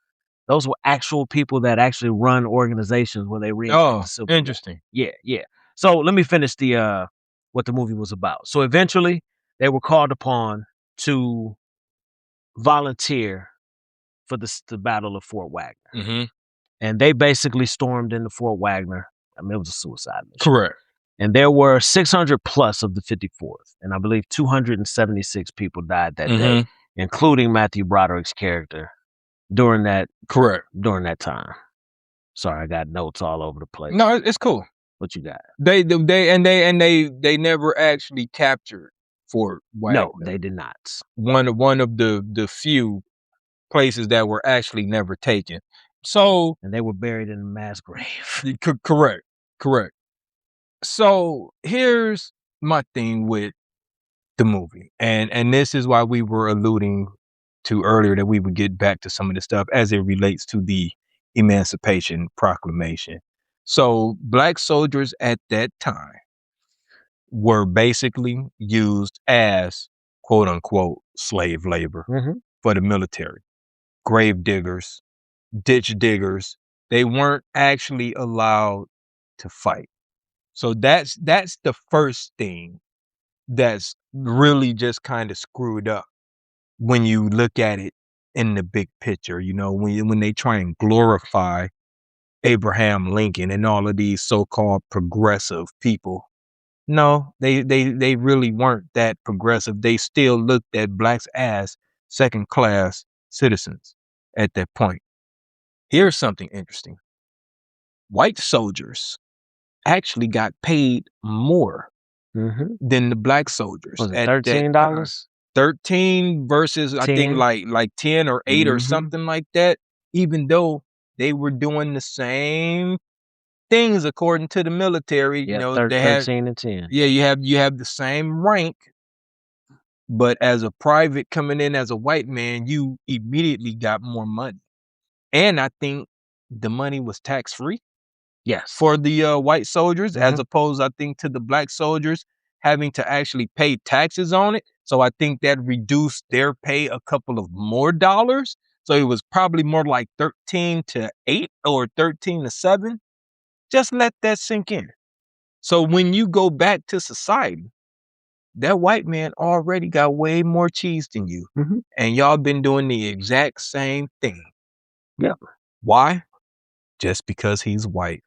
Those were actual people that actually run organizations where they reenact the Civil War. Interesting. Yeah. So let me finish the what the movie was about. So eventually they were called upon to volunteer for the Battle of Fort Wagner. And they basically stormed into Fort Wagner. It was a suicide mission. Correct. And there were 600 plus of the 54th. And I believe 276 people died that day, including Matthew Broderick's character during that time. Sorry, I got notes all over the place. No, it's cool. What you got? They never actually captured Fort Wagner. No, they did not. One of the few places that were actually never taken. So, and they were buried in a mass grave. Correct. So here's my thing with the movie, and this is why we were alluding to earlier that we would get back to some of the stuff as it relates to the Emancipation Proclamation. So black soldiers at that time were basically used as quote unquote slave labor for the military. Grave diggers, ditch diggers. They weren't actually allowed to fight. So that's the first thing that's really just kind of screwed up when you look at it in the big picture, when they try and glorify Abraham Lincoln and all of these so-called progressive people. No, they really weren't that progressive. They still looked at blacks as second class citizens at that point. Here's something interesting. White soldiers actually got paid more than the black soldiers. Was it at that time. $13? 13 versus I think 10? like 10 or 8 or something like that, even though they were doing the same things according to the military. Yeah, They had 13 and 10. you have the same rank, but as a private coming in as a white man, you immediately got more money. And I think the money was tax free Yes. for the white soldiers, as opposed, I think, to the black soldiers having to actually pay taxes on it. So I think that reduced their pay a couple of more dollars. So it was probably more like 13 to 8 or 13 to 7. Just let that sink in. So when you go back to society, that white man already got way more cheese than you. And y'all been doing the exact same thing. Yep. Why? Just because he's white.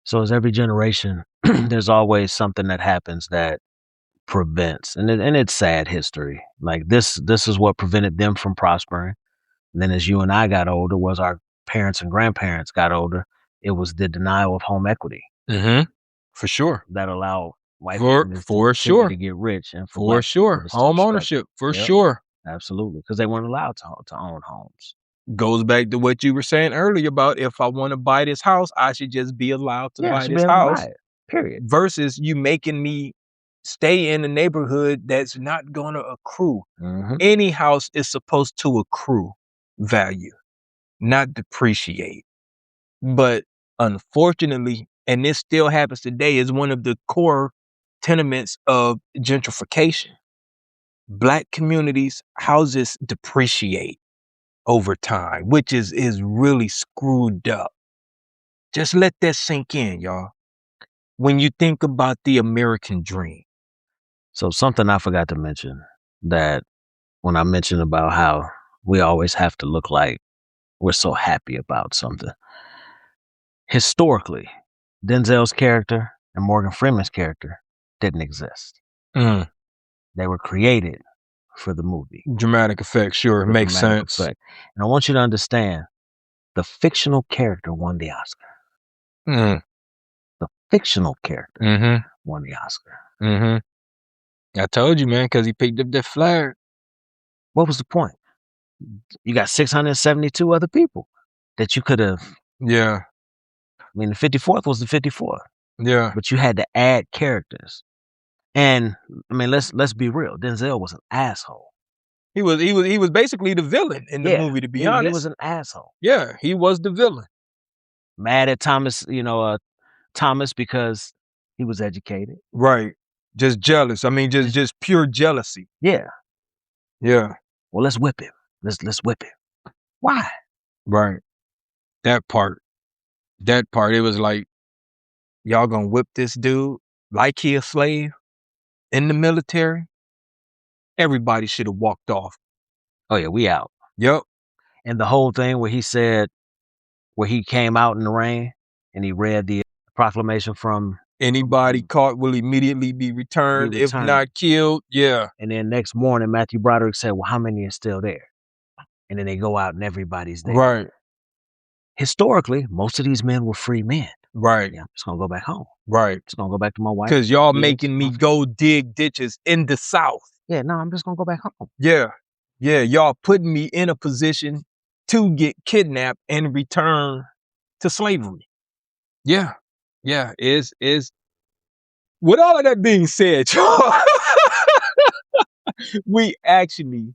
So as every generation, there's always something that happens that prevents, and it's sad history. Like this is what prevented them from prospering. And then as you and I got older, was our parents and grandparents got older, it was the denial of home equity For sure. that allowed white For people sure. to get rich, and For black sure. people to Home struggle. ownership. For Yep. sure. Absolutely, because they weren't allowed to own homes. Goes back to what you were saying earlier about, if I want to buy this house, I should just be allowed to I buy should be this able to house. buy it. Period. Versus you making me stay in a neighborhood that's not going to accrue. Any house is supposed to accrue value, not depreciate. But unfortunately, and this still happens today, is one of the core tenements of gentrification. Black communities, houses depreciate over time, which is really screwed up. Just let that sink in, y'all. When you think about the American dream. So something I forgot to mention, that when I mentioned about how we always have to look like we're so happy about something. Historically, Denzel's character and Morgan Freeman's character didn't exist. They were created for the movie. Dramatic effect, sure, The makes dramatic sense. effect. And I want you to understand, the fictional character won the Oscar. The fictional character won the Oscar. I told you, man, because he picked up that flag. What was the point? You got 672 other people that you could have. Yeah. I mean, the 54th was the 54th. Yeah. But you had to add characters. And I mean, let's be real. Denzel was an asshole. He was basically the villain in the movie, to be honest. He was an asshole. Yeah, he was the villain. Mad at Thomas, Thomas, because he was educated. Right. Just jealous. I mean, just pure jealousy. Yeah. Yeah. Well, let's whip him. Let's whip him. Why? Right. That part. It was like, y'all gonna whip this dude like he a slave in the military? Everybody should have walked off. Oh yeah, we out. Yep. And the whole thing where he came out in the rain and he read the proclamation from anybody caught will immediately be returned, if not killed. Yeah. And then next morning, Matthew Broderick said, well, how many are still there? And then they go out and everybody's there. Right. Historically, most of these men were free men. Right. Yeah, I'm just going to go back home. Right. Just going to go back to my wife. Because y'all making me go dig ditches in the South. Yeah, no, I'm just going to go back home. Yeah. Yeah, y'all putting me in a position to get kidnapped and return to slavery. Yeah. Yeah, is with all of that being said, we actually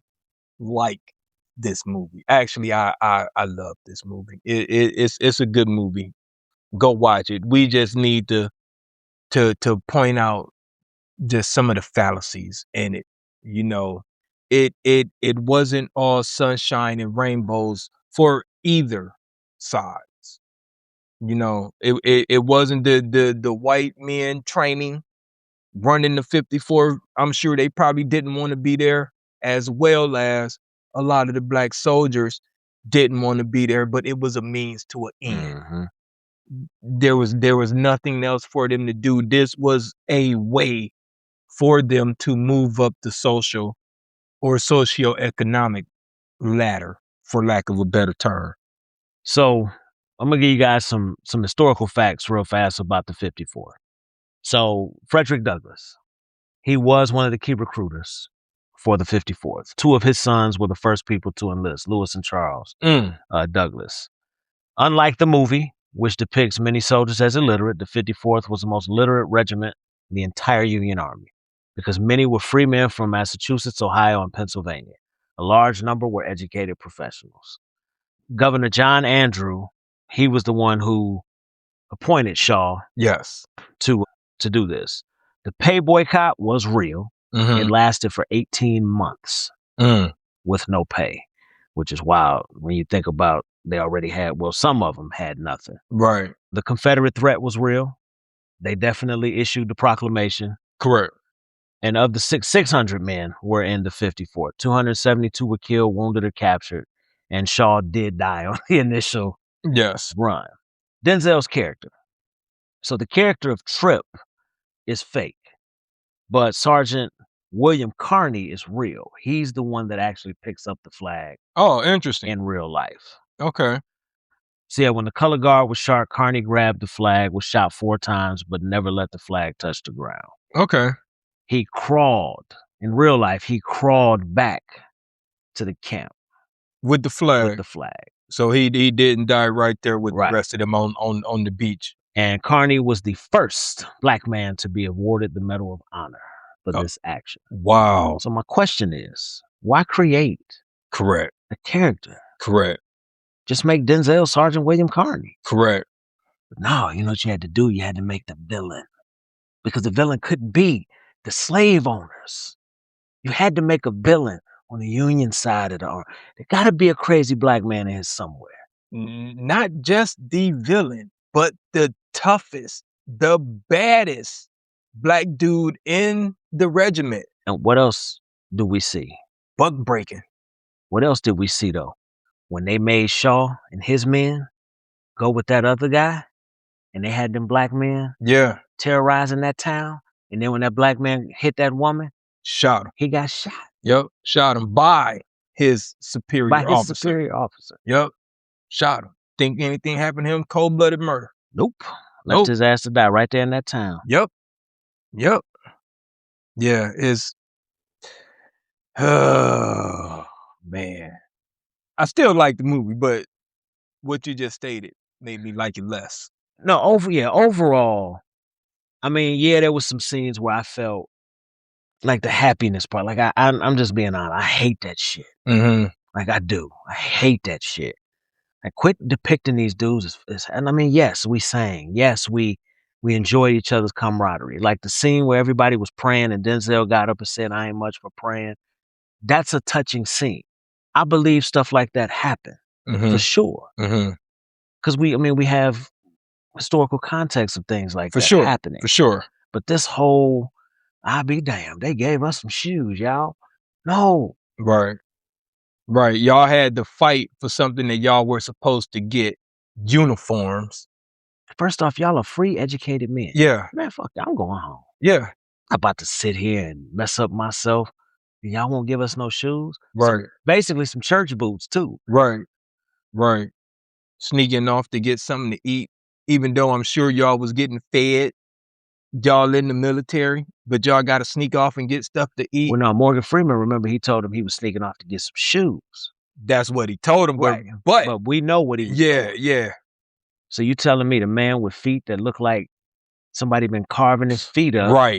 like this movie. Actually, I love this movie. It's a good movie. Go watch it. We just need to point out just some of the fallacies in it. It wasn't all sunshine and rainbows for either sides. It wasn't the white men training, running the 54. I'm sure they probably didn't want to be there. as well as a lot of the black soldiers didn't want to be there, but it was a means to an end. Mm-hmm. There was nothing else for them to do. This was a way for them to move up the social or socioeconomic ladder, for lack of a better term. So I'm gonna give you guys some historical facts real fast about the 54. So Frederick Douglass, he was one of the key recruiters for the 54th. Two of his sons were the first people to enlist, Lewis and Charles Douglass. Unlike the movie, which depicts many soldiers as illiterate, the 54th was the most literate regiment in the entire Union Army because many were free men from Massachusetts, Ohio, and Pennsylvania. A large number were educated professionals. Governor John Andrew, he was the one who appointed Shaw Yes. to do this. The pay boycott was real. It lasted for 18 months with no pay, which is wild when you think about they already had, well, some of them had nothing. Right. The Confederate threat was real. They definitely issued the proclamation. Correct. And of the 600 men were in the 54. 272 were killed, wounded, or captured. And Shaw did die on the initial run. Denzel's character. So the character of Tripp is fake, but Sergeant William Carney is real. He's the one that actually picks up the flag. Oh, interesting. In real life. Okay. So yeah, when the color guard was shot, Carney grabbed the flag, was shot 4 times, but never let the flag touch the ground. Okay. He crawled. In real life, he crawled back to the camp. With the flag. With the flag. So he didn't die right there with the rest of them on the beach. And Carney was the first black man to be awarded the Medal of Honor for this action. Wow. So my question is, why create Correct. a character? Correct. Just make Denzel Sergeant William Carney. Correct. But no, you know what you had to do? You had to make the villain. Because the villain couldn't be the slave owners. You had to make a villain on the Union side of the army. There got to be a crazy black man in here somewhere. Not just the villain, but the toughest, the baddest black dude in the regiment. And what else do we see? Buck breaking. What else did we see, though? When they made Shaw and his men go with that other guy, and they had them black men terrorizing that town, and then when that black man hit that woman, shot him. He got shot. Yep, shot him by his superior officer. Yep, shot him. Think anything happened to him? Cold-blooded murder. Nope. Left his ass to die right there in that town. Yep. Yeah, it's... Oh, man. I still like the movie, but what you just stated made me like it less. No, overall, I mean, there was some scenes where I felt like the happiness part. Like I'm just being honest. I hate that shit. Like I do. I hate that shit. Like quit depicting these dudes and I mean, yes, we sang. Yes, we enjoyed each other's camaraderie. Like the scene where everybody was praying and Denzel got up and said, "I ain't much for praying." That's a touching scene. I believe stuff like that happened for sure. Because we have historical context of things like that happening. For sure. But this whole, I'll be damned, they gave us some shoes, y'all. No. Right. Y'all had to fight for something that y'all were supposed to get. Uniforms. First off, y'all are free, educated men. Yeah. Man, fuck that. I'm going home. Yeah. I'm about to sit here and mess up myself. And y'all won't give us no shoes. Right. Basically some church boots too. Right. Sneaking off to get something to eat, even though I'm sure y'all was getting fed. Y'all in the military, but y'all got to sneak off and get stuff to eat. Well, no, Morgan Freeman, remember, he told him he was sneaking off to get some shoes. That's what he told him, right. But we know what he was doing. Yeah. So you telling me the man with feet that look like somebody been carving his feet up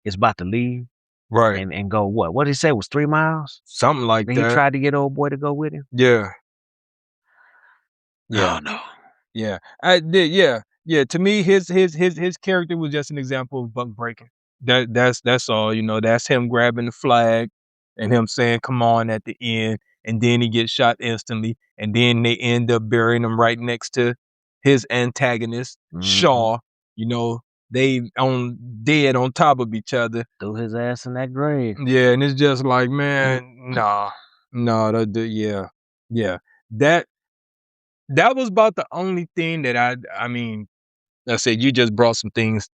is about to leave? Right. And go what? What did he say? Was 3 miles? Something like that. He tried to get old boy to go with him? Yeah. Oh, no. Yeah. I did. Yeah. To me, his character was just an example of buck breaking. That's all. You know, that's him grabbing the flag and him saying, "Come on" at the end, and then he gets shot instantly, and then they end up burying him right next to his antagonist, Shaw. You know, they on dead on top of each other. Threw his ass in that grave. Yeah, and it's just like, man, nah, no, yeah, yeah. That that was about the only thing that I mean, I said you just brought some things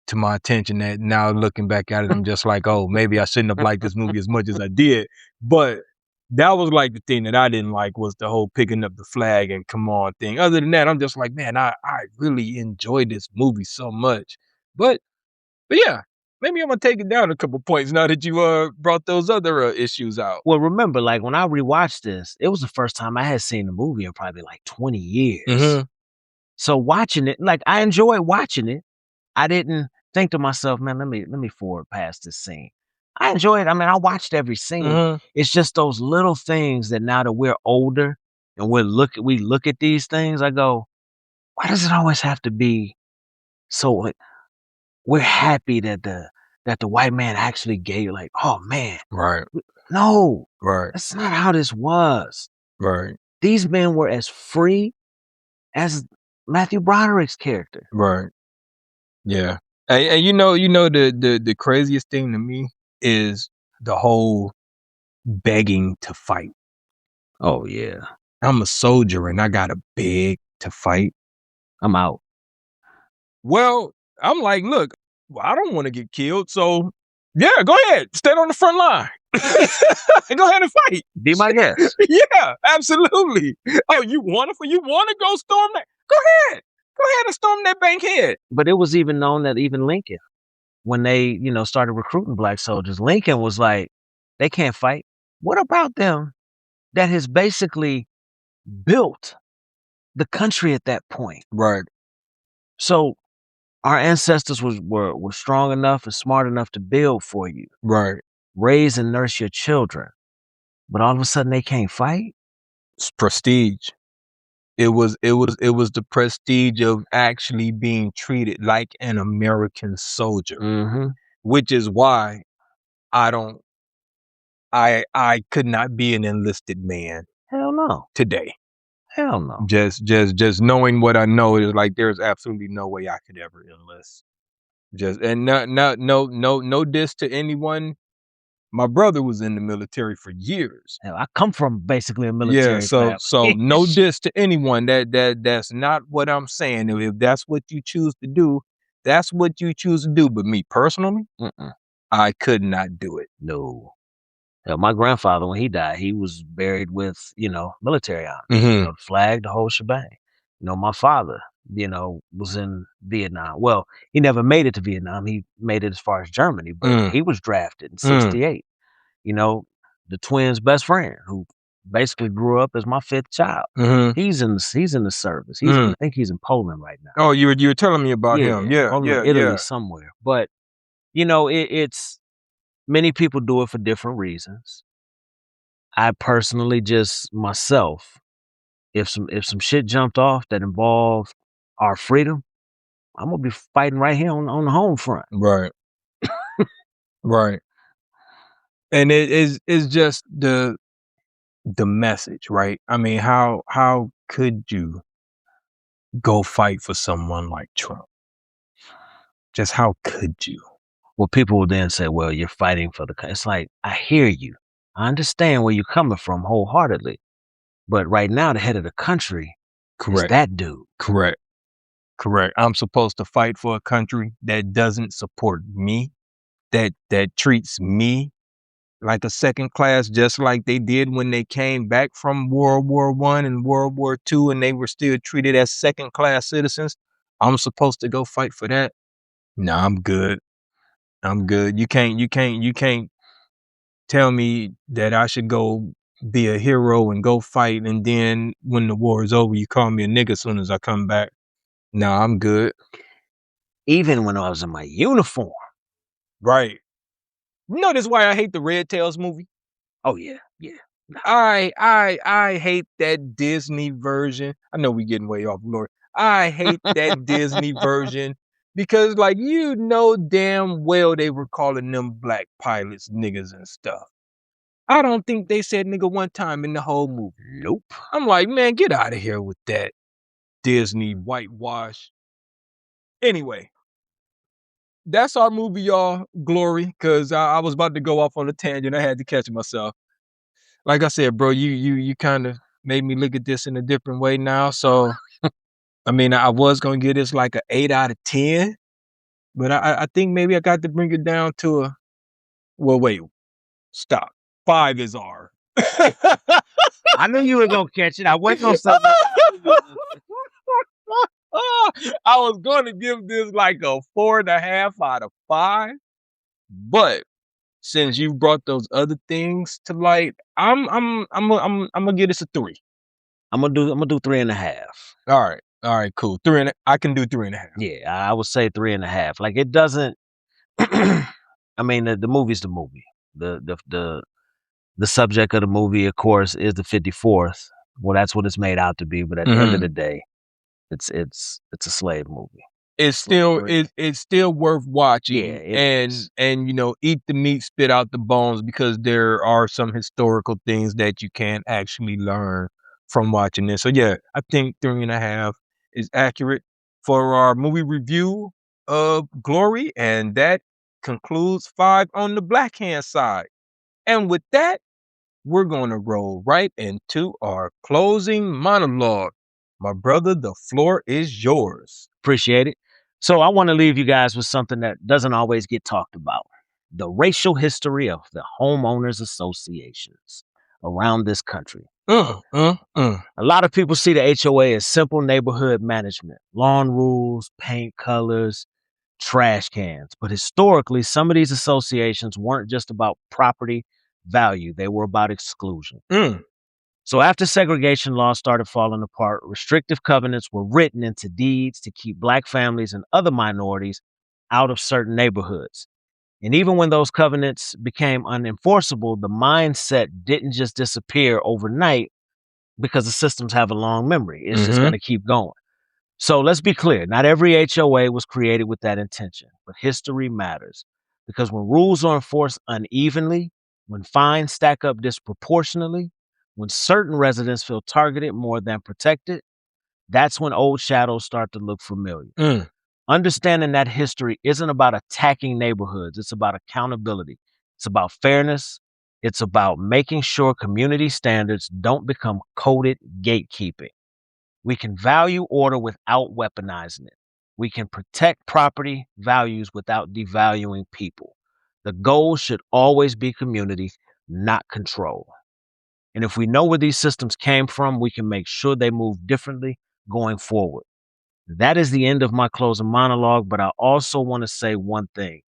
to my attention that now looking back at it, I'm just like, oh, maybe I shouldn't have liked this movie as much as I did. But that was like the thing that I didn't like was the whole picking up the flag and come on thing. Other than that, I'm just like, man, I really enjoyed this movie so much. But yeah, maybe I'm gonna take it down a couple points now that you brought those other issues out. Well, remember, like when I rewatched this, it was the first time I had seen the movie in probably like 20 years. Mm-hmm. So watching it, like I enjoyed watching it. I didn't think to myself, man, let me forward past this scene. I enjoyed it. I mean, I watched every scene. Mm-hmm. It's just those little things that now that we're older and we look at these things, I go, why does it always have to be so like we're happy that the white man actually gave like, oh man. Right. No, Right. that's not how this was. Right. These men were as free as Matthew Broderick's character. Right. Yeah. And the craziest thing to me is the whole begging to fight. Oh yeah. I'm a soldier and I gotta beg to fight. I'm out. Well, I'm like, look, I don't want to get killed, so yeah, go ahead, stand on the front line. Go ahead and fight. Be my guest. Yeah, absolutely. Oh, you want to go storm that? Go ahead and storm that Bankhead. But it was even known that even Lincoln, when they, started recruiting black soldiers, Lincoln was like, they can't fight. What about them that has basically built the country at that point? Right. So our ancestors were strong enough and smart enough to build for you, Right. raise and nurse your children. But all of a sudden they can't fight? It's prestige. It was the prestige of actually being treated like an American soldier, Mm-hmm. which is why I could not be an enlisted man Hell no. today. Hell no. Just knowing what I know is like there's absolutely no way I could ever enlist. And no diss to anyone. My brother was in the military for years. Hell, I come from basically a military family. So no diss to anyone. That's not what I'm saying. If that's what you choose to do, that's what you choose to do. But me personally, I could not do it. No. Hell, my grandfather, when he died, he was buried with, military honors, Mm-hmm. the flag, the whole shebang. My father, was in Vietnam. Well, he never made it to Vietnam. He made it as far as Germany, but he was drafted in 68. The twins' best friend, who basically grew up as my fifth child. Mm-hmm. He's in the service. I think he's in Poland right now. Oh, you were telling me about him. Yeah, Poland, Italy, somewhere. But it's many people do it for different reasons. I personally just myself, if some shit jumped off that involved our freedom, I'm gonna be fighting right here on the home front. Right. Right. And it's just the message, right? I mean, how could you go fight for someone like Trump? Just how could you? Well, people will then say, well, you're fighting for the country. It's like, I hear you. I understand where you're coming from wholeheartedly. But right now, the head of the country is that dude. Correct. I'm supposed to fight for a country that doesn't support me, that treats me like a second class, just like they did when they came back from World War I and World War II, and they were still treated as second class citizens. I'm supposed to go fight for that? No, I'm good. You can't tell me that I should go be a hero and go fight, and then when the war is over, you call me a nigga as soon as I come back. No, I'm good. Even when I was in my uniform. Right. You know this is why I hate the Red Tails movie? Oh yeah. I hate that Disney version. I know we getting way off, Lord. I hate that Disney version because, like, damn well they were calling them black pilots niggas and stuff. I don't think they said nigga one time in the whole movie. Nope. I'm like, man, get out of here with that Disney whitewash. Anyway, that's our movie, y'all. Glory, because I was about to go off on a tangent. I had to catch myself. Like I said, bro, you kind of made me look at this in a different way now. So, I mean, I was gonna give this like a 8 out of 10, but I think maybe I got to bring it down to a. Well, wait, stop. 5 is R. I knew you were gonna catch it. I wasn't gonna say nothing. I was going to give this like a 4.5 out of 5, but since you brought those other things to light, I'm gonna give this a 3. I'm gonna do 3.5. All right, cool. I can do 3.5. Yeah, I would say 3.5. Like it doesn't. I mean, the movie's the movie. The subject of the movie, of course, is the 54th. Well, that's what it's made out to be. But at the end of the day, it's a slave movie. It's still worth watching. Yeah, it is. and eat the meat, spit out the bones, because there are some historical things that you can actually learn from watching this. So yeah, I think 3.5 is accurate for our movie review of Glory, and that concludes 5 on the black hand side. And with that, we're going to roll right into our closing monologue. My brother, the floor is yours. Appreciate it. So I want to leave you guys with something that doesn't always get talked about: the racial history of the homeowners associations around this country. A lot of people see the HOA as simple neighborhood management, lawn rules, paint colors, trash cans. But historically, some of these associations weren't just about property value, they were about exclusion. So after segregation laws started falling apart, restrictive covenants were written into deeds to keep black families and other minorities out of certain neighborhoods. And even when those covenants became unenforceable, the mindset didn't just disappear overnight, because the systems have a long memory. It's just going to keep going. So let's be clear, not every HOA was created with that intention, but history matters, because when rules are enforced unevenly, when fines stack up disproportionately, when certain residents feel targeted more than protected, that's when old shadows start to look familiar. Understanding that history isn't about attacking neighborhoods, it's about accountability. It's about fairness. It's about making sure community standards don't become coded gatekeeping. We can value order without weaponizing it. We can protect property values without devaluing people. The goal should always be community, not control. And if we know where these systems came from, we can make sure they move differently going forward. That is the end of my closing monologue, but I also want to say one thing.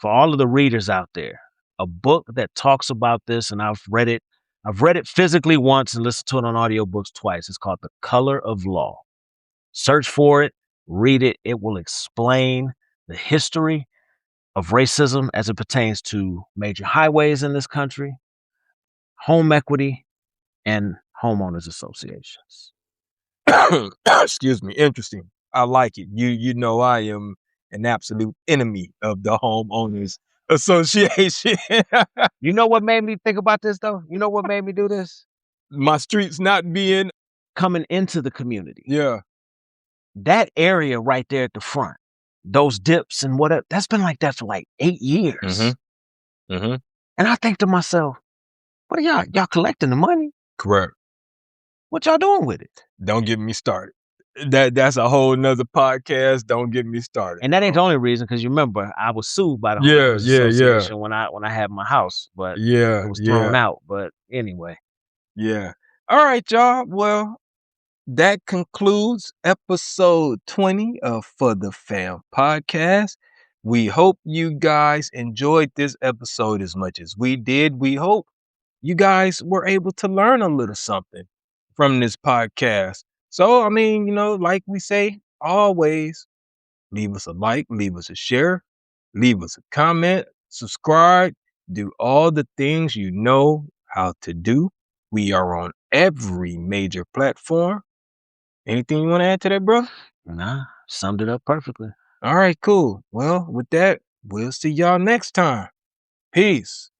For all of the readers out there, a book that talks about this, and I've read it. I've read it physically once and listened to it on audiobooks twice. It's called The Color of Law. Search for it, read it. It will explain the history of racism as it pertains to major highways in this country, home equity, and homeowners associations. Excuse me. Interesting. I like it. You know I am an absolute enemy of the homeowners association. You know what made me think about this, though? You know what made me do this? My streets not being Coming into the community. Yeah. That area right there at the front, those dips and whatever, that's been like that for like 8 years. And I think to myself, what are y'all collecting the money? Correct. What y'all doing with it? Don't get me started. That's a whole nother podcast. Don't get me started. And that ain't the only reason, because you remember I was sued by the homeowners association when I had my house, but it was thrown out. But anyway. Yeah. All right, y'all. Well, that concludes episode 20 of For the Fam podcast. We hope you guys enjoyed this episode as much as we did. We hope you guys were able to learn a little something from this podcast. So, I mean, like we say always, leave us a like, leave us a share, leave us a comment, subscribe, do all the things you know how to do. We are on every major platform. Anything you want to add to that, bro? Nah, summed it up perfectly. All right, cool. Well, with that, we'll see y'all next time. Peace.